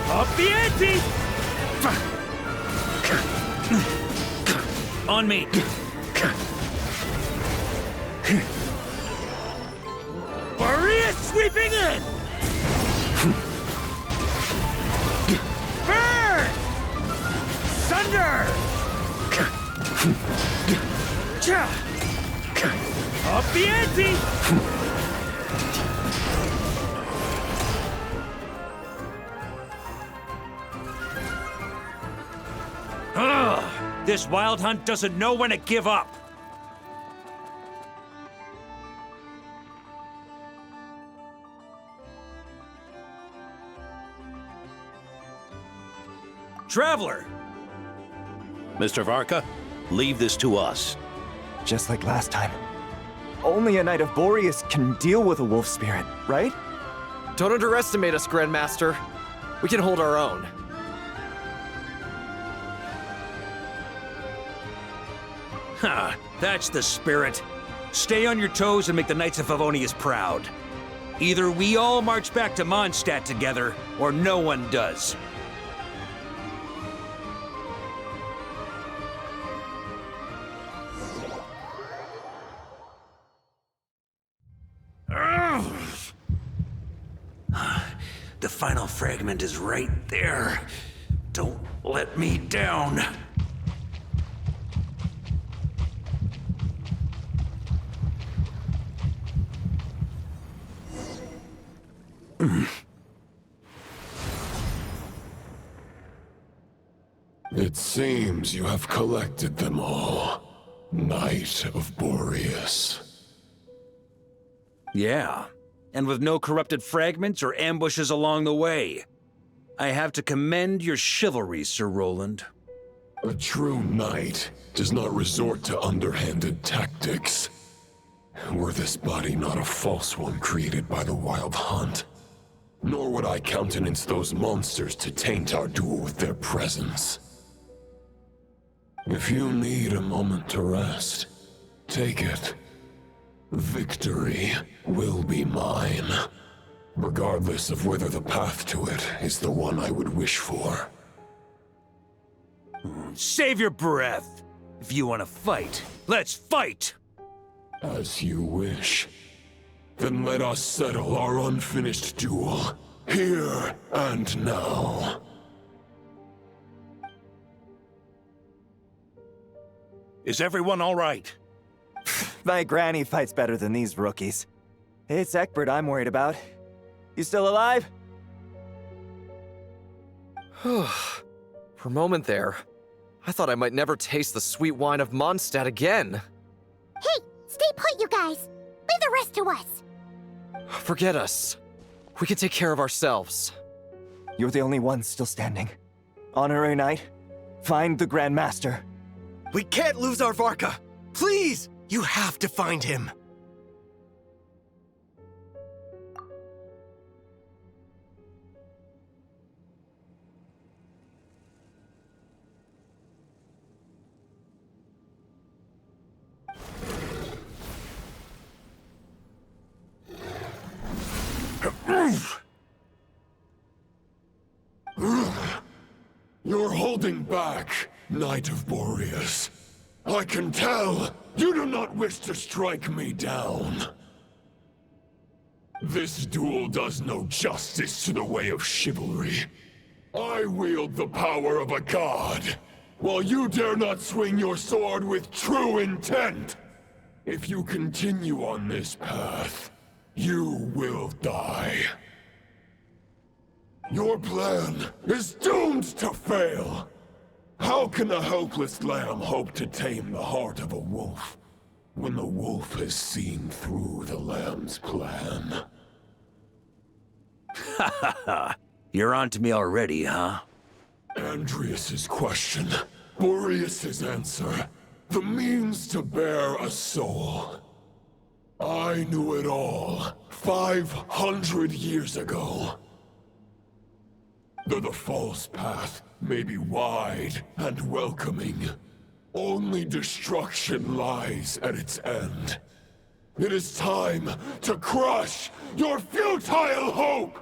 Up the ante! On me! Maria sweeping in! Burn! Sunder! Up the ante! Ugh! This wild hunt doesn't know when to give up! Traveler! Mr. Varka, leave this to us. Just like last time. Only a Knight of Boreas can deal with a wolf spirit, right? Don't underestimate us, Grandmaster. We can hold our own. Ha! That's the spirit. Stay on your toes and make the Knights of Favonius proud. Either we all march back to Mondstadt together, or no one does. The final fragment is right there. Don't let me down. It seems you have collected them all, Knight of Boreas. Yeah, and with no corrupted fragments or ambushes along the way. I have to commend your chivalry, Sir Roland. A true knight does not resort to underhanded tactics. Were this body not a false one created by the Wild Hunt, nor would I countenance those monsters to taint our duel with their presence. If you need a moment to rest, take it. Victory will be mine, regardless of whether the path to it is the one I would wish for. Save your breath! If you want to fight, let's fight! As you wish. Then let us settle our unfinished duel, here and now. Is everyone all right? My granny fights better than these rookies. It's Egbert I'm worried about. You still alive? For a moment there, I thought I might never taste the sweet wine of Mondstadt again. Hey, stay put, you guys. Leave the rest to us. Forget us. We can take care of ourselves. You're the only one still standing. Honorary Knight, find the Grand Master. We can't lose our Varka! Please! You have to find him! You're holding back, Knight of Boreas. I can tell you do not wish to strike me down. This duel does no justice to the way of chivalry. I wield the power of a god, while you dare not swing your sword with true intent. If you continue on this path, you will die. Your plan is doomed to fail. How can a helpless lamb hope to tame the heart of a wolf, when the wolf has seen through the lamb's plan? Ha ha ha! You're on to me already, huh? Andrias's question, Boreas's answer, the means to bear a soul. I knew it all 500 years ago. The false path may be wide and welcoming. Only destruction lies at its end. It is time to crush your futile hope!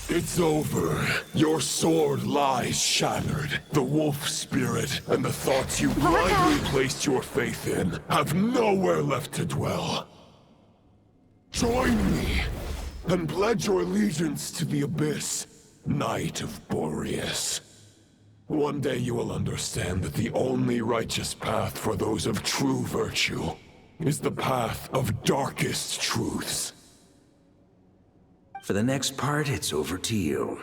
It's over. Your sword lies shattered. The wolf spirit and the thoughts you blindly placed your faith in have nowhere left to dwell. Join me and pledge your allegiance to the abyss, Knight of Boreas. One day you will understand that the only righteous path for those of true virtue is the path of darkest truths. For the next part, it's over to you.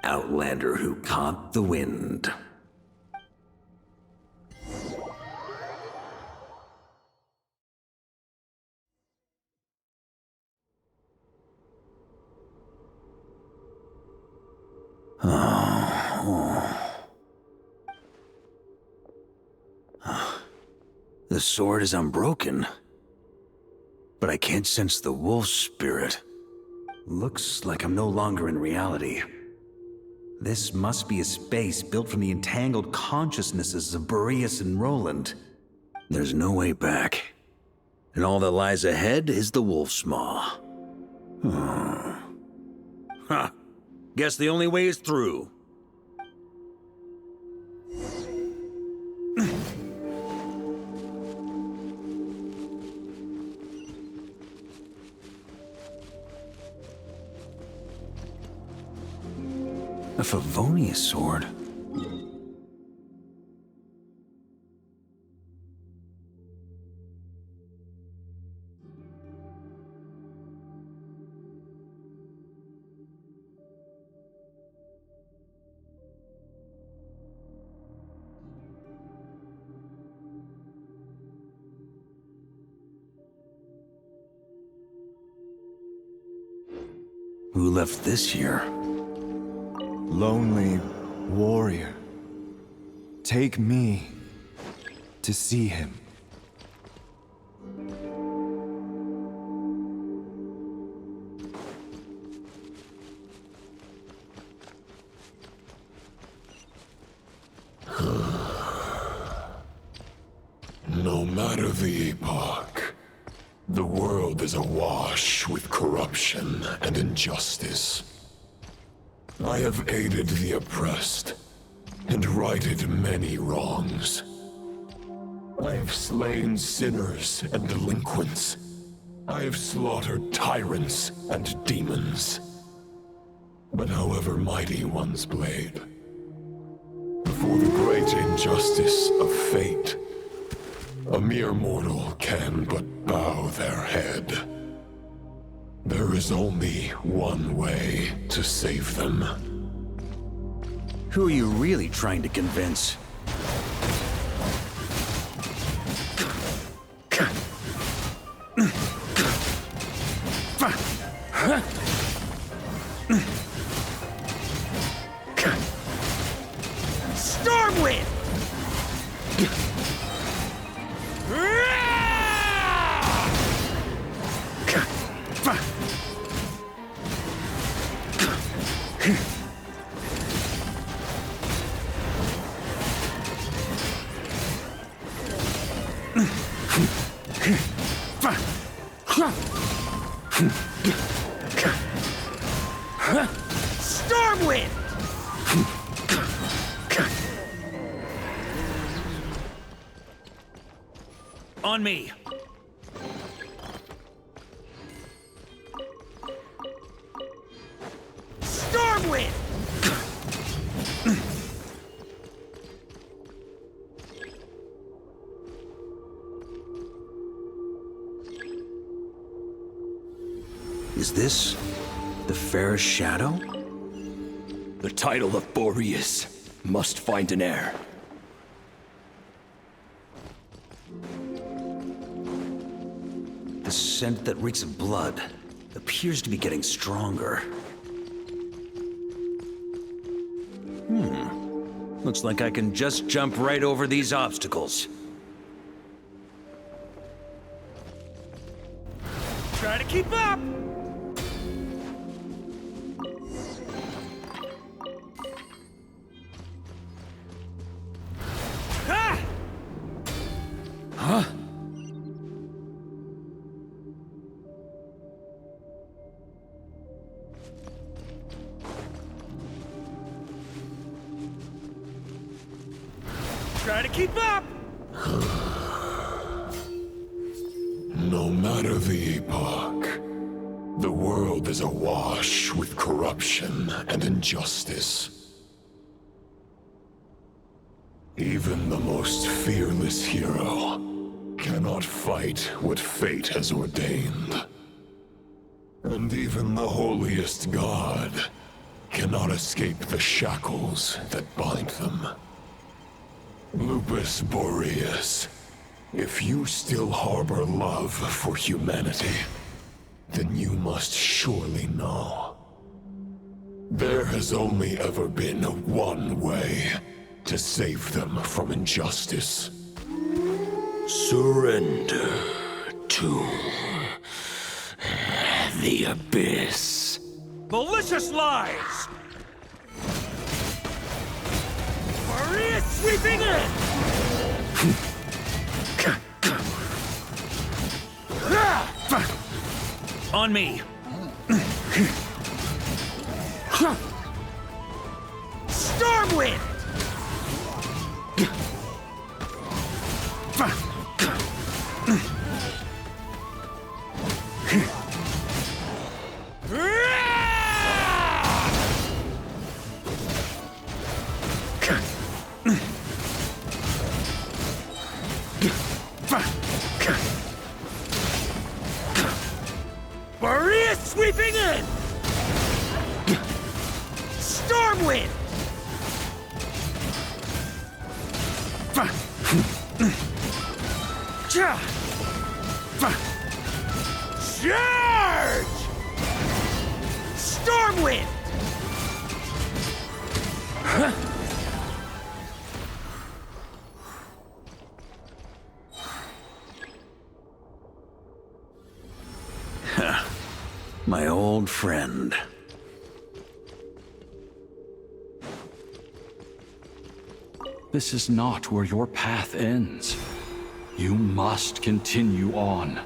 Outlander who caught the wind. The sword is unbroken, but I can't sense the wolf spirit. Looks like I'm no longer in reality. This must be a space built from the entangled consciousnesses of Boreas and Roland. There's no way back. And all that lies ahead is the wolf's maw. Huh. Guess the only way is through. A Favonius sword. Who left this here? Lonely warrior, take me to see him. No matter the epoch, the world is awash with corruption and injustice. I have aided the oppressed and righted many wrongs. I have slain sinners and delinquents. I have slaughtered tyrants and demons. But however mighty one's blade, before the great injustice of fate, a mere mortal can but bow their head. There is only one way to save them. Who are you really trying to convince? Stormwind! Stormwind! On me! Stormwind! Is this the fairest shadow? The title of Boreas must find an heir. The scent that reeks of blood appears to be getting stronger. Looks like I can just jump right over these obstacles. Try to keep up! Ah! Huh? Try to keep up! No matter the epoch, the world is awash with corruption and injustice. Even the most fearless hero cannot fight what fate has ordained. And even the holiest god cannot escape the shackles that bind them. Lupus Boreas, if you still harbor love for humanity, then you must surely know. There has only ever been one way to save them from injustice. Surrender to the abyss. Malicious lies! Maria sweeping in! On me! Stormwind! Maria sweeping in! Stormwind! Charge! Stormwind! My old friend. This is not where your path ends. You must continue on.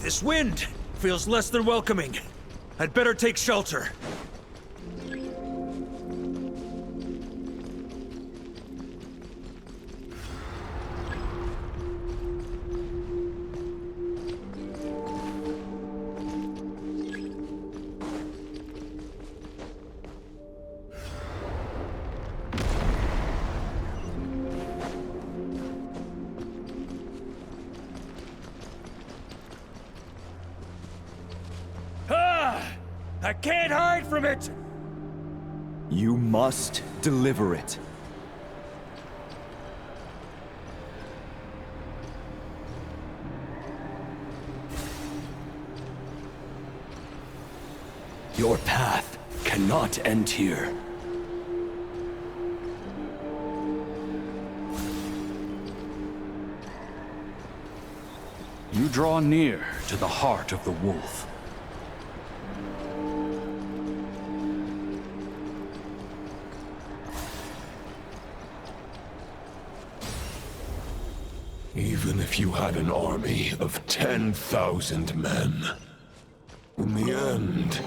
This wind feels less than welcoming. I'd better take shelter. I can't hide from it! You must deliver it. Your path cannot end here. You draw near to the heart of the wolf. Even if you had an army of 10,000 men, in the end,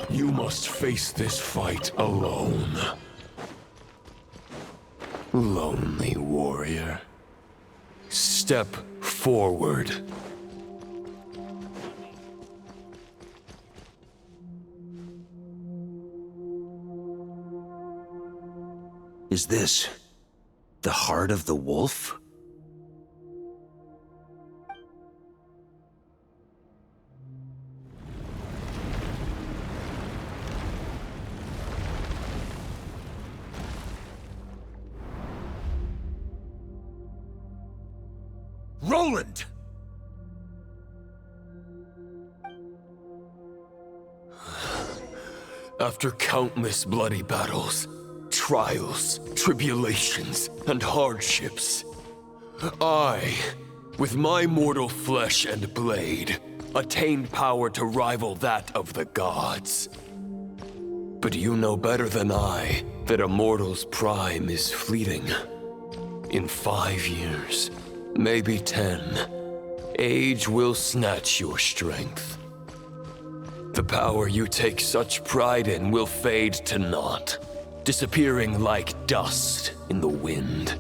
you must face this fight alone. Lonely warrior. Step forward. Is this the heart of the wolf? Roland! After countless bloody battles, trials, tribulations, and hardships, I, with my mortal flesh and blade, attained power to rival that of the gods. But you know better than I that a mortal's prime is fleeting. In 5 years, maybe 10, age will snatch your strength. The power you take such pride in will fade to naught, disappearing like dust in the wind.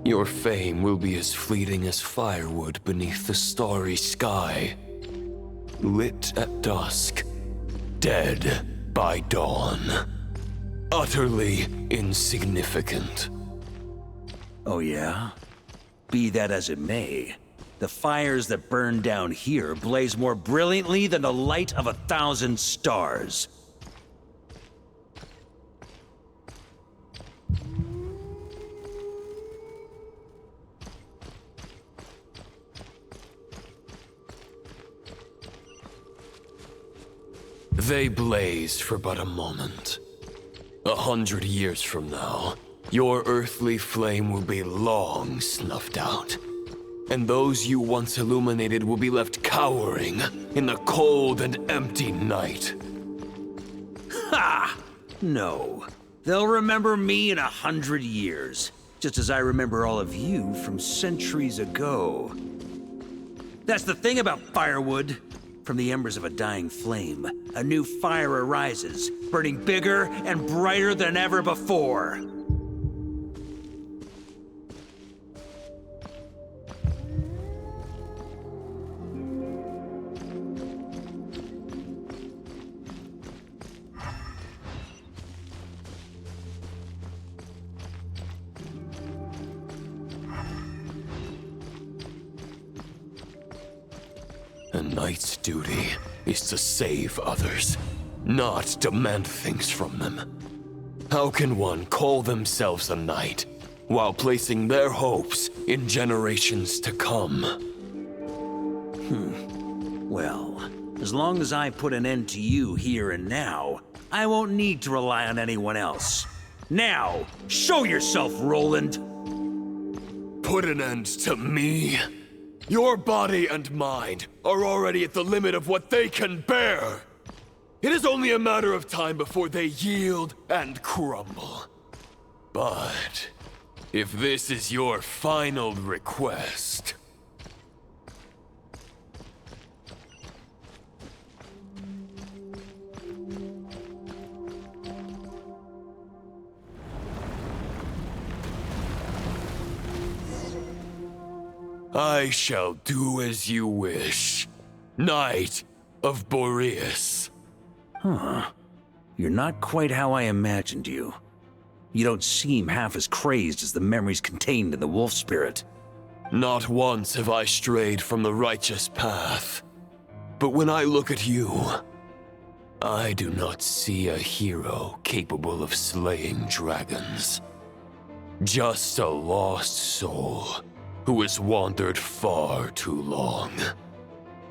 Your fame will be as fleeting as firewood beneath the starry sky, lit at dusk, dead by dawn. Utterly insignificant. Oh yeah? Be that as it may, the fires that burn down here blaze more brilliantly than the light of 1,000 stars. They blaze for but a moment. 100 years from now, your earthly flame will be long snuffed out. And those you once illuminated will be left cowering in the cold and empty night. Ha! No. They'll remember me in 100 years, just as I remember all of you from centuries ago. That's the thing about firewood. From the embers of a dying flame, a new fire arises, burning bigger and brighter than ever before. A knight's duty is to save others, not demand things from them. How can one call themselves a knight while placing their hopes in generations to come? Well, as long as I put an end to you here and now, I won't need to rely on anyone else. Now, show yourself, Roland! Put an end to me? Your body and mind are already at the limit of what they can bear. It is only a matter of time before they yield and crumble. But if this is your final request... I shall do as you wish, Knight of Boreas. Huh. You're not quite how I imagined you. You don't seem half as crazed as the memories contained in the wolf spirit. Not once have I strayed from the righteous path. But when I look at you, I do not see a hero capable of slaying dragons. Just a lost soul who has wandered far too long.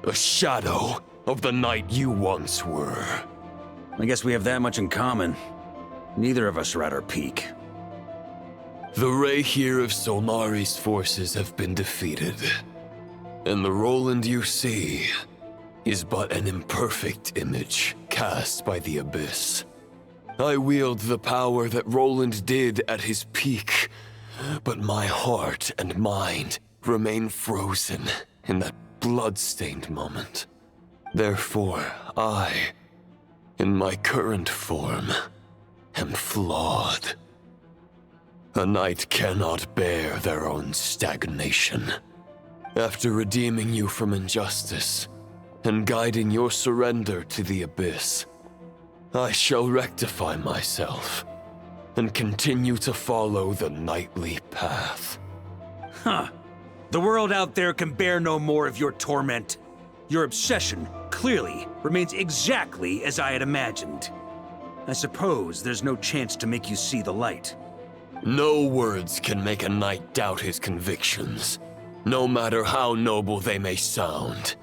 A shadow of the knight you once were. I guess we have that much in common. Neither of us are at our peak. The Rayhir of Solnari's forces have been defeated. And the Roland you see is but an imperfect image cast by the Abyss. I wield the power that Roland did at his peak, but my heart and mind remain frozen in that blood-stained moment. Therefore, I, in my current form, am flawed. A knight cannot bear their own stagnation. After redeeming you from injustice and guiding your surrender to the Abyss, I shall rectify myself and continue to follow the knightly path. Huh. The world out there can bear no more of your torment. Your obsession, clearly, remains exactly as I had imagined. I suppose there's no chance to make you see the light. No words can make a knight doubt his convictions, no matter how noble they may sound.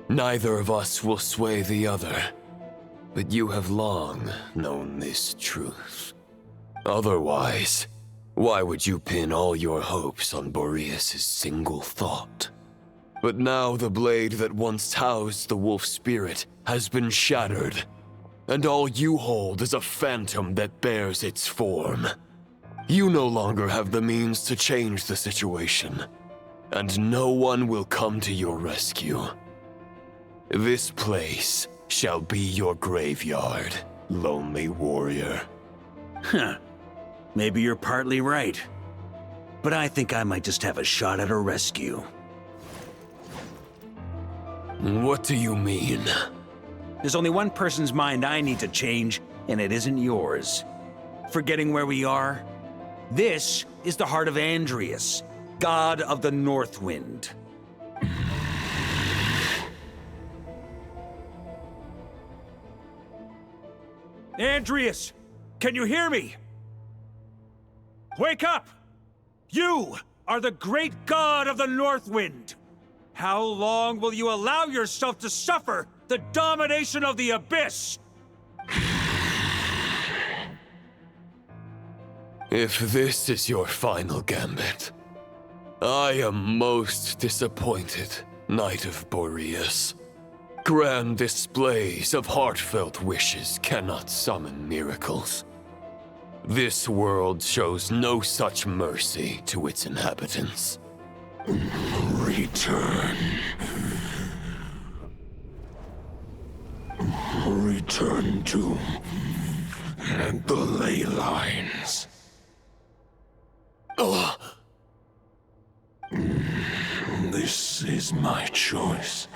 Neither of us will sway the other. but you have long known this truth. Otherwise, why would you pin all your hopes on Boreas' single thought? But now the blade that once housed the wolf spirit has been shattered, and all you hold is a phantom that bears its form. You no longer have the means to change the situation, and no one will come to your rescue. This place shall be your graveyard, lonely warrior. Huh. Maybe you're partly right. But I think I might just have a shot at a rescue. What do you mean? There's only one person's mind I need to change, and it isn't yours. Forgetting where we are? This is the heart of Andrias, god of the North Wind. Andrias, can you hear me? Wake up! You are the great god of the North Wind. How long will you allow yourself to suffer the domination of the Abyss? If this is your final gambit, I am most disappointed, Knight of Boreas. Grand displays of heartfelt wishes cannot summon miracles. This world shows no such mercy to its inhabitants. Return. Return to the ley lines. This is my choice.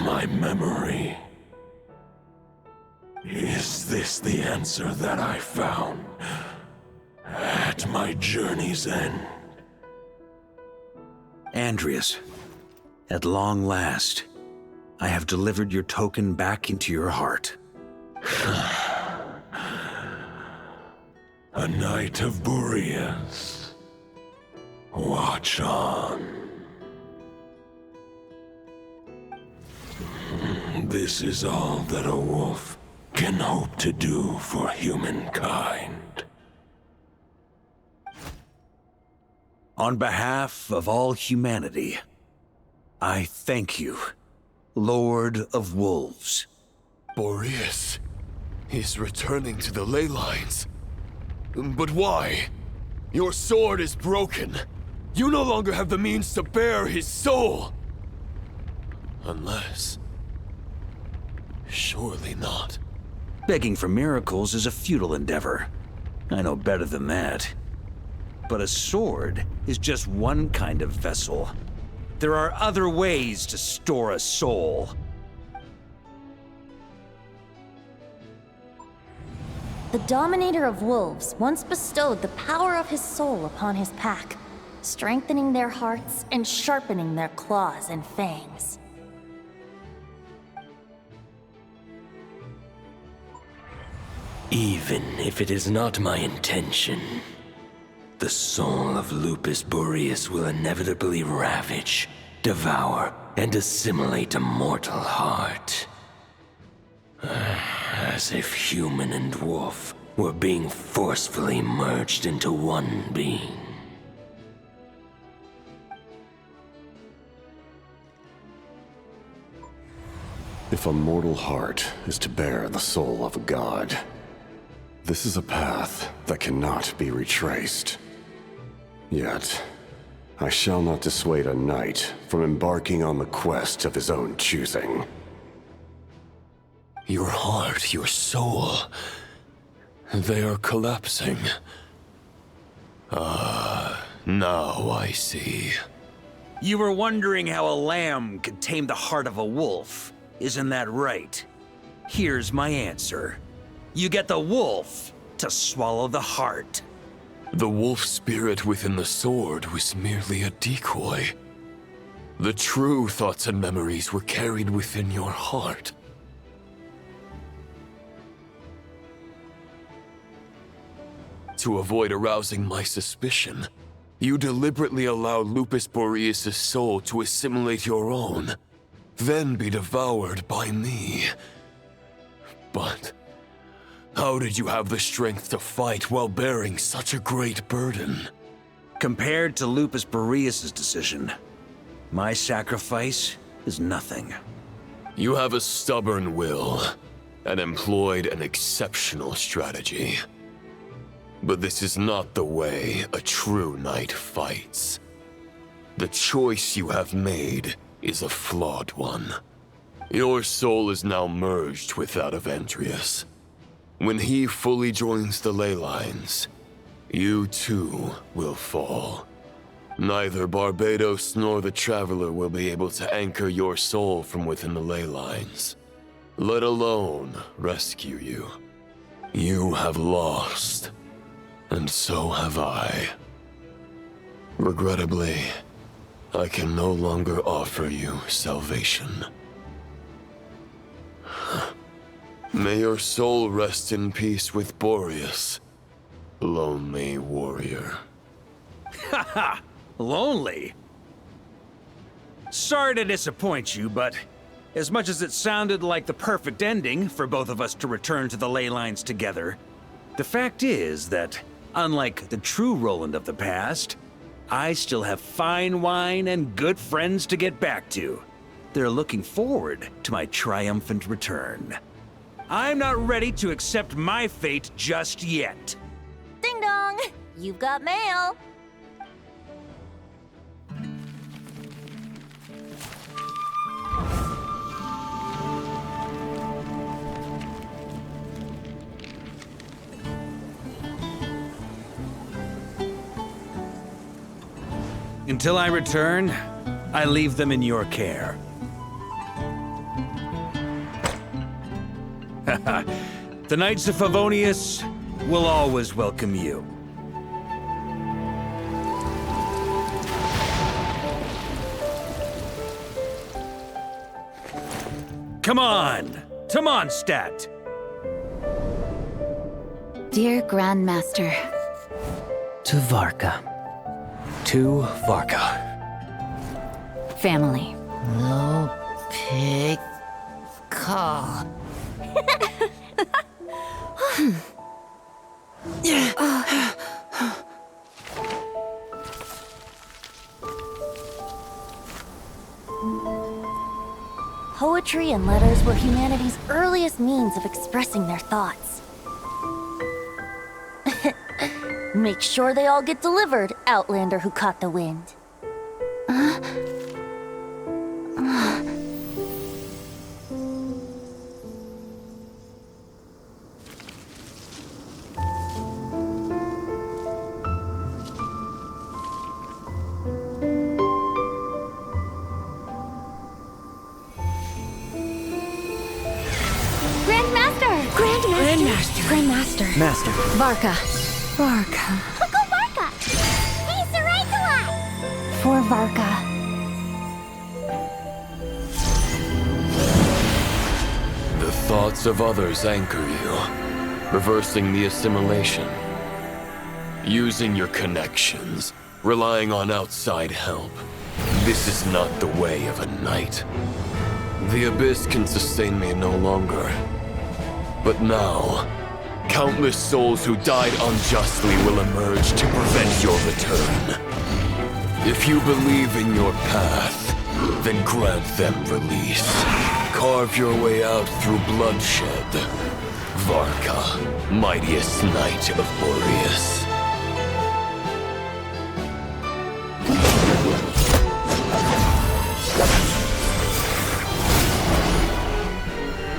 My memory. Is this the answer that I found at my journey's end? Andrias, at long last, I have delivered your token back into your heart. A Knight of Boreas. Watch on. This is all that a wolf can hope to do for humankind. On behalf of all humanity, I thank you, Lord of Wolves. Boreas is returning to the ley lines. But why? Your sword is broken. You no longer have the means to bear his soul. Unless... surely not. Begging for miracles is a futile endeavor. I know better than that. But a sword is just one kind of vessel. There are other ways to store a soul. The Dominator of Wolves once bestowed the power of his soul upon his pack, strengthening their hearts and sharpening their claws and fangs. Even if it is not my intention, the soul of Lupus Boreas will inevitably ravage, devour, and assimilate a mortal heart. As if human and wolf were being forcefully merged into one being. If a mortal heart is to bear the soul of a god, this is a path that cannot be retraced. Yet, I shall not dissuade a knight from embarking on the quest of his own choosing. Your heart, your soul, they are collapsing. Now I see. You were wondering how a lamb could tame the heart of a wolf, isn't that right? Here's my answer. You get the wolf to swallow the heart. The wolf spirit within the sword was merely a decoy. The true thoughts and memories were carried within your heart. To avoid arousing my suspicion, you deliberately allow Lupus Boreas' soul to assimilate your own, then be devoured by me. but how did you have the strength to fight while bearing such a great burden? Compared to Lupus Boreas' decision, my sacrifice is nothing. You have a stubborn will and employed an exceptional strategy. But this is not the way a true knight fights. The choice you have made is a flawed one. Your soul is now merged with that of Andreas. When he fully joins the ley lines, you too will fall. Neither Barbados nor the Traveler will be able to anchor your soul from within the ley lines, let alone rescue you. You have lost, and so have I. Regrettably, I can no longer offer you salvation. May your soul rest in peace with Boreas, lonely warrior. Haha, lonely? Sorry to disappoint you, but as much as it sounded like the perfect ending for both of us to return to the ley lines together, the fact is that, unlike the true Roland of the past, I still have fine wine and good friends to get back to. They're looking forward to my triumphant return. I'm not ready to accept my fate just yet. Ding dong! You've got mail! Until I return, I leave them in your care. The Knights of Favonius will always welcome you. Come on! To Mondstadt! Dear Grandmaster. To Varka. To Varka. Family. No pig call. Poetry and letters were humanity's earliest means of expressing their thoughts. Make sure they all get delivered, Outlander who caught the wind. Grandmaster. Master. Varka. Go Varka! He's the right to us! For Varka. The thoughts of others anchor you, reversing the assimilation. Using your connections, relying on outside help. This is not the way of a knight. The Abyss can sustain me no longer. But now, countless souls who died unjustly will emerge to prevent your return. If you believe in your path, then grant them release. Carve your way out through bloodshed. Varka, mightiest knight of Boreas.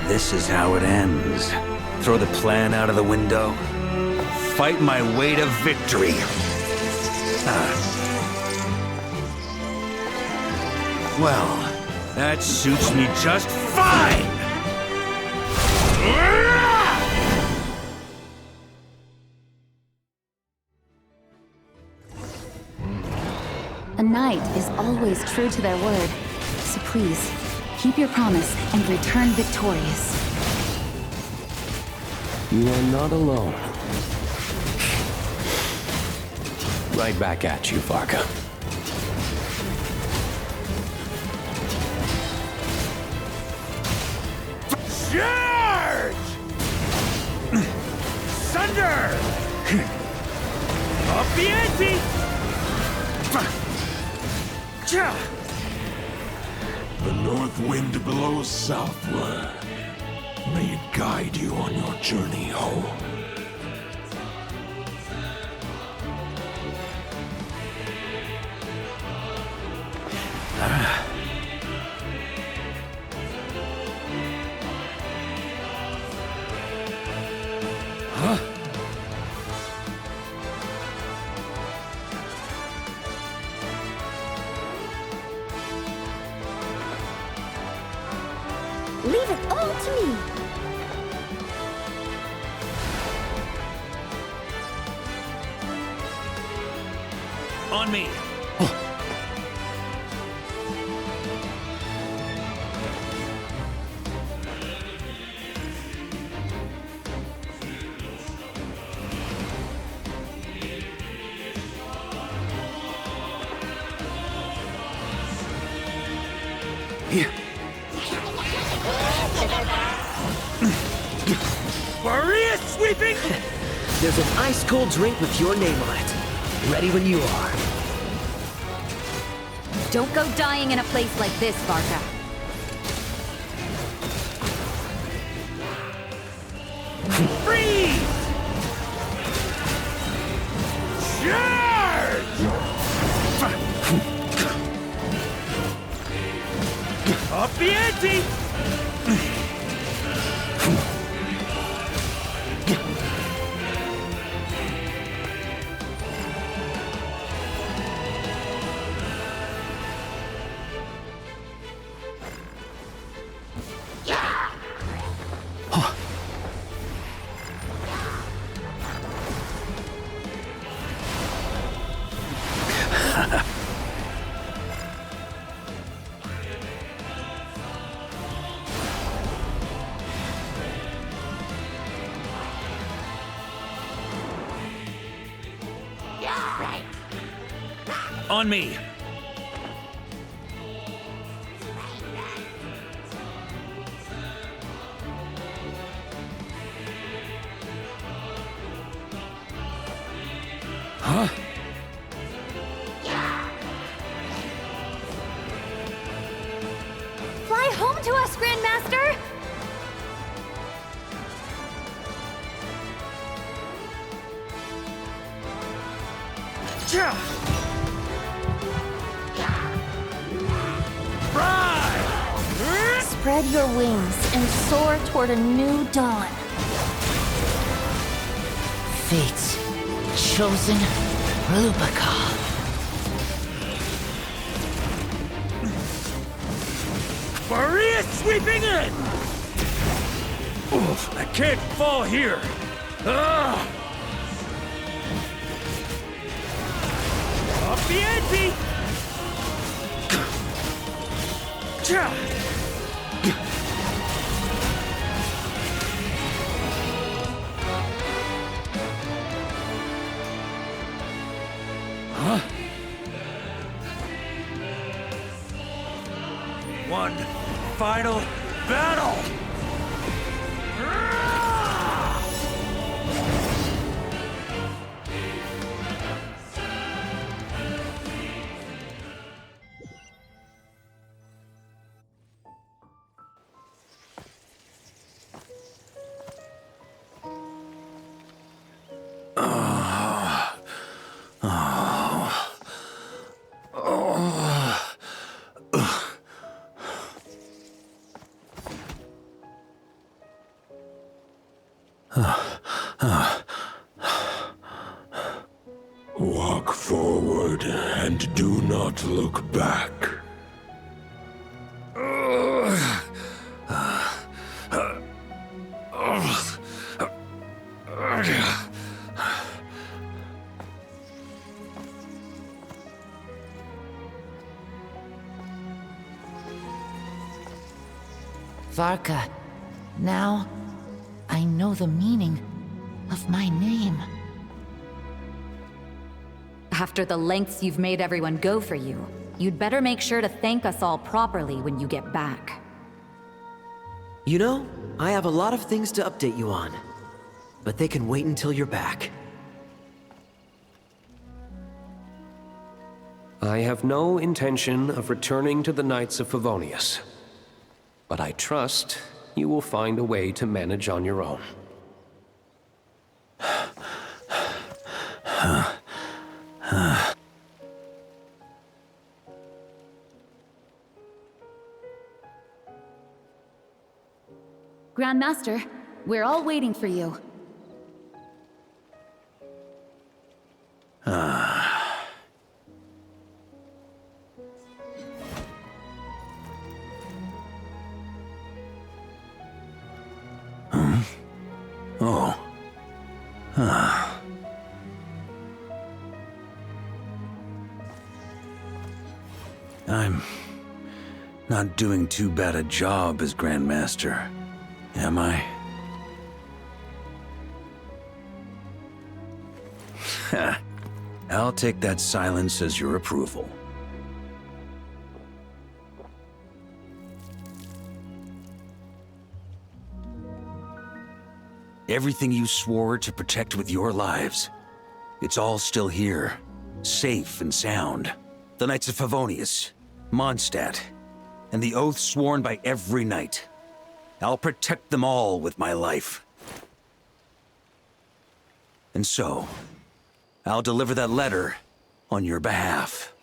This is how it ends. Throw the plan out of the window. Fight my way to victory. Well, that suits me just fine! A knight is always true to their word. So please, keep your promise and return victorious. You are not alone. Right back at you, Varka. Charge! the ante! The north wind blows southward. May it guide you on your journey home. Huh? Leave it all to me. On me. Here. Maria sweeping! There's an ice-cold drink with your name on it. Ready when you are. Don't go dying in a place like this, Varka. Freeze! Charge! Up the ante! On me. Huh? Fly home to us, Grandmaster! Spread your wings and soar toward a new dawn. Fate's chosen Lupica. Maria sweeping in! Oof, I can't fall here! Ugh. Up the ante! Huh? One final battle! Walk forward and do not look back. Varka, now I know the meaning of my name. After the lengths you've made everyone go for you, you'd better make sure to thank us all properly when you get back. You know, I have a lot of things to update you on. But they can wait until you're back. I have no intention of returning to the Knights of Favonius, but I trust you will find a way to manage on your own. Grandmaster, we're all waiting for you. Oh. I'm not doing too bad a job as Grandmaster, am I? I'll take that silence as your approval. Everything you swore to protect with your lives, it's all still here, safe and sound. The Knights of Favonius, Mondstadt, and the oath sworn by every knight. I'll protect them all with my life. And so, I'll deliver that letter on your behalf.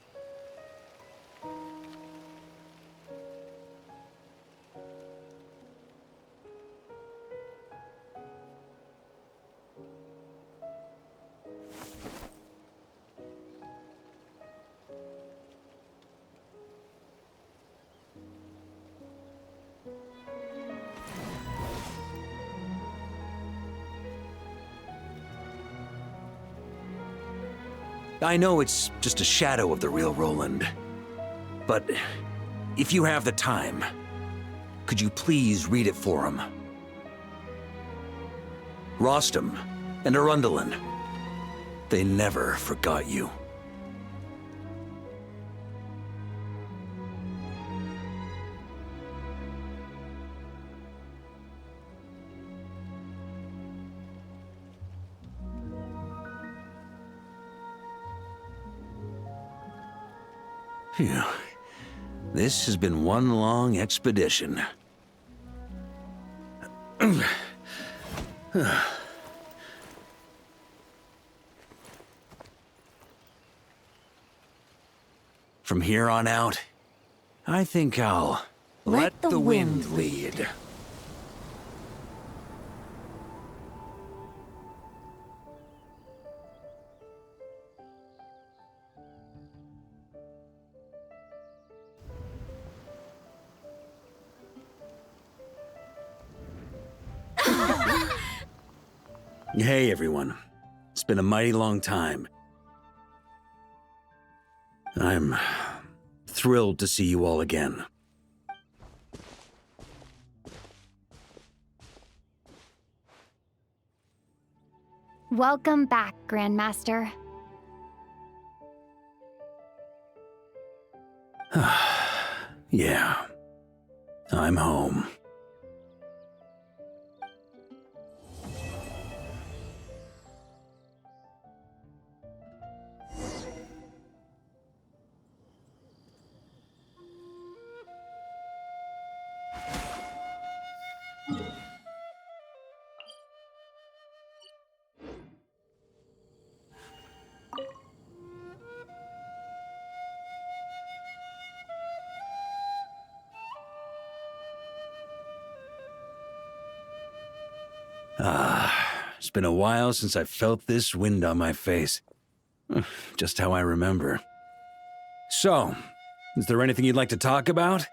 I know it's just a shadow of the real Roland, but if you have the time, could you please read it for him? Rostam and Arundelen, they never forgot you. Phew. This has been one long expedition. From here on out, I think I'll let the wind lead. Hey everyone, it's been a mighty long time. I'm thrilled to see you all again. Welcome back, Grandmaster. Yeah, I'm home. It's been a while since I felt this wind on my face. Just how I remember. So, is there anything you'd like to talk about?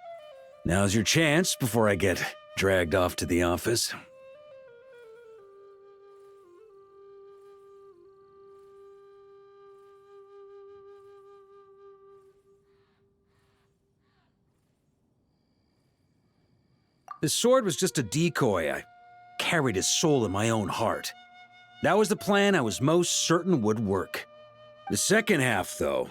Now's your chance before I get dragged off to the office. The sword was just a decoy. I carried his soul in my own heart. That was the plan I was most certain would work. The second half, though,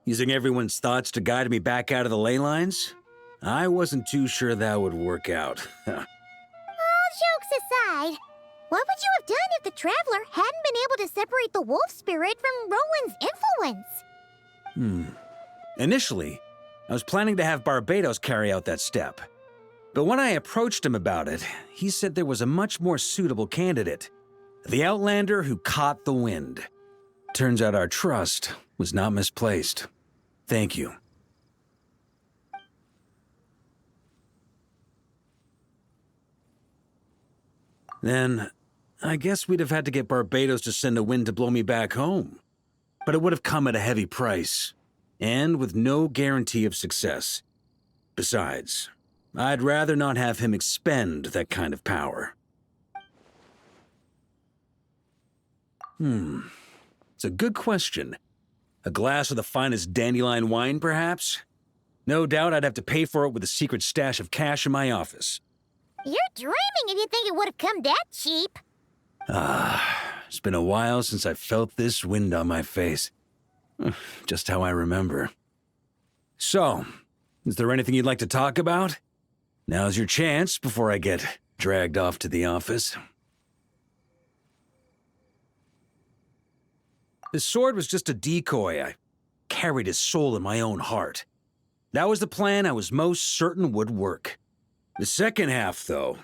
using everyone's thoughts to guide me back out of the ley lines, I wasn't too sure that would work out. All jokes aside, what would you have done if the Traveler hadn't been able to separate the wolf spirit from Roland's influence? Initially, I was planning to have Barbados carry out that step. But when I approached him about it, he said there was a much more suitable candidate. The Outlander who caught the wind. Turns out our trust was not misplaced. Thank you. Then, I guess we'd have had to get Barbados to send a wind to blow me back home. But it would have come at a heavy price, and with no guarantee of success. Besides, I'd rather not have him expend that kind of power. It's a good question. A glass of the finest dandelion wine, perhaps? No doubt I'd have to pay for it with a secret stash of cash in my office. You're dreaming if you think it would have come that cheap. It's been a while since I felt this wind on my face. Just how I remember. So, is there anything you'd like to talk about? Now's your chance before I get dragged off to the office. The sword was just a decoy. I carried his soul in my own heart. That was the plan I was most certain would work. The second half, though,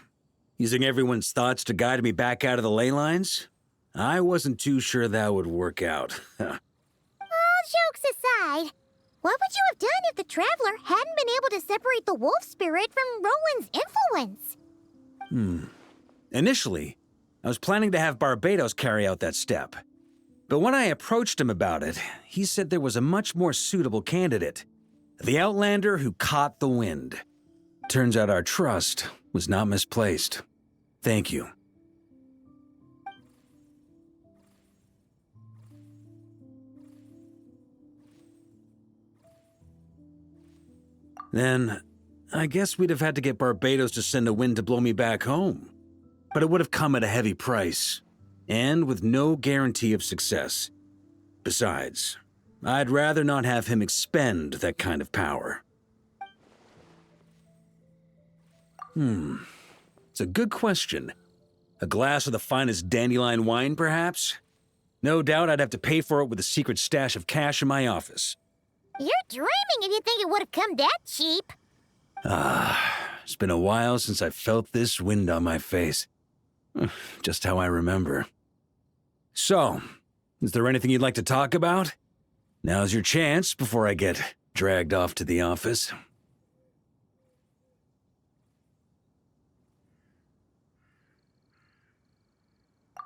using everyone's thoughts to guide me back out of the ley lines, I wasn't too sure that would work out. All jokes aside, what would you have done if the Traveler hadn't been able to separate the wolf spirit from Roland's influence? Initially, I was planning to have Barbados carry out that step. But when I approached him about it, he said there was a much more suitable candidate. The Outlander who caught the wind. Turns out our trust was not misplaced. Thank you. Then, I guess we'd have had to get Barbados to send a wind to blow me back home. But it would have come at a heavy price, and with no guarantee of success. Besides, I'd rather not have him expend that kind of power. It's a good question. A glass of the finest dandelion wine, perhaps? No doubt I'd have to pay for it with a secret stash of cash in my office. You're dreaming if you think it would have come that cheap. It's been a while since I felt this wind on my face. Just how I remember. So, is there anything you'd like to talk about? Now's your chance before I get dragged off to the office.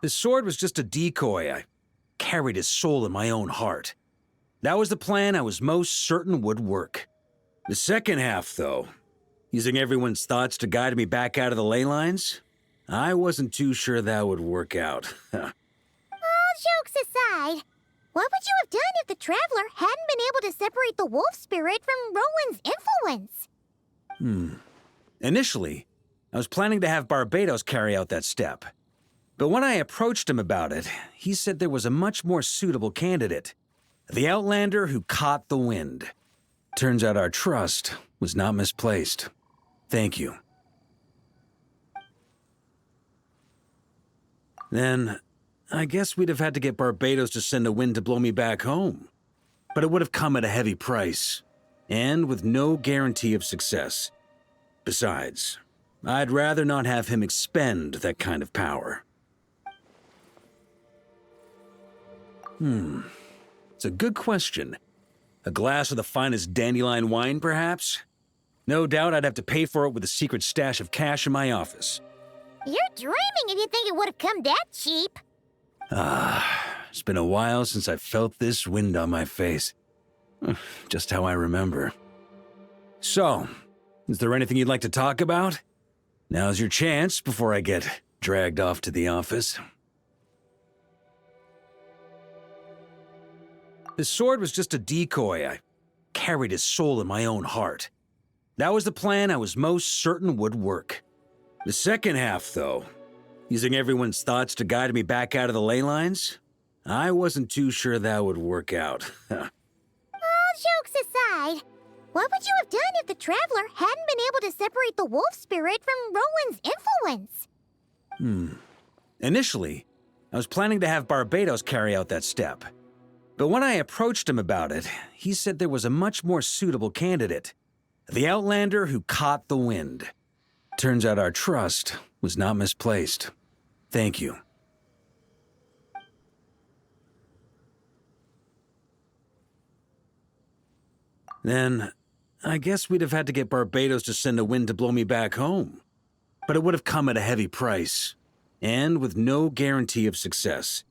The sword was just a decoy. I carried his soul in my own heart. That was the plan I was most certain would work. The second half, though, using everyone's thoughts to guide me back out of the ley lines, I wasn't too sure that would work out. All jokes aside, what would you have done if the Traveler hadn't been able to separate the wolf spirit from Roland's influence? Initially, I was planning to have Barbados carry out that step. But when I approached him about it, he said there was a much more suitable candidate. The Outlander who caught the wind. Turns out our trust was not misplaced. Thank you. Then, I guess we'd have had to get Barbados to send a wind to blow me back home. But it would have come at a heavy price, and with no guarantee of success. Besides, I'd rather not have him expend that kind of power. It's a good question. A glass of the finest dandelion wine, perhaps? No doubt I'd have to pay for it with a secret stash of cash in my office. You're dreaming if you think it would have come that cheap. It's been a while since I felt this wind on my face. Just how I remember. So, is there anything you'd like to talk about? Now's your chance before I get dragged off to the office. The sword was just a decoy. I carried his soul in my own heart. That was the plan I was most certain would work. The second half, though, using everyone's thoughts to guide me back out of the ley lines, I wasn't too sure that would work out. All jokes aside, what would you have done if the Traveler hadn't been able to separate the wolf spirit from Roland's influence? Initially, I was planning to have Barbados carry out that step. But when I approached him about it, he said there was a much more suitable candidate. The Outlander who caught the wind. Turns out our trust was not misplaced. Thank you. Then, I guess we'd have had to get Barbados to send a wind to blow me back home. But it would have come at a heavy price, and with no guarantee of success.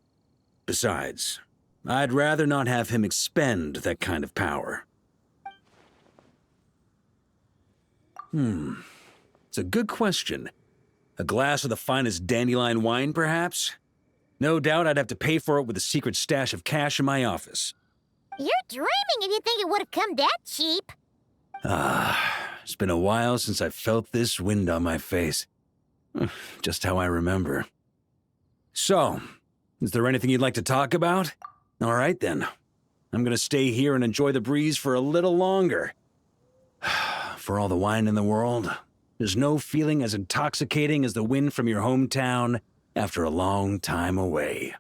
Besides, I'd rather not have him expend that kind of power. It's a good question. A glass of the finest dandelion wine, perhaps? No doubt I'd have to pay for it with a secret stash of cash in my office. You're dreaming if you think it would have come that cheap. It's been a while since I felt this wind on my face. Just how I remember. So, is there anything you'd like to talk about? All right then. I'm gonna stay here and enjoy the breeze for a little longer. For all the wine in the world, there's no feeling as intoxicating as the wind from your hometown after a long time away.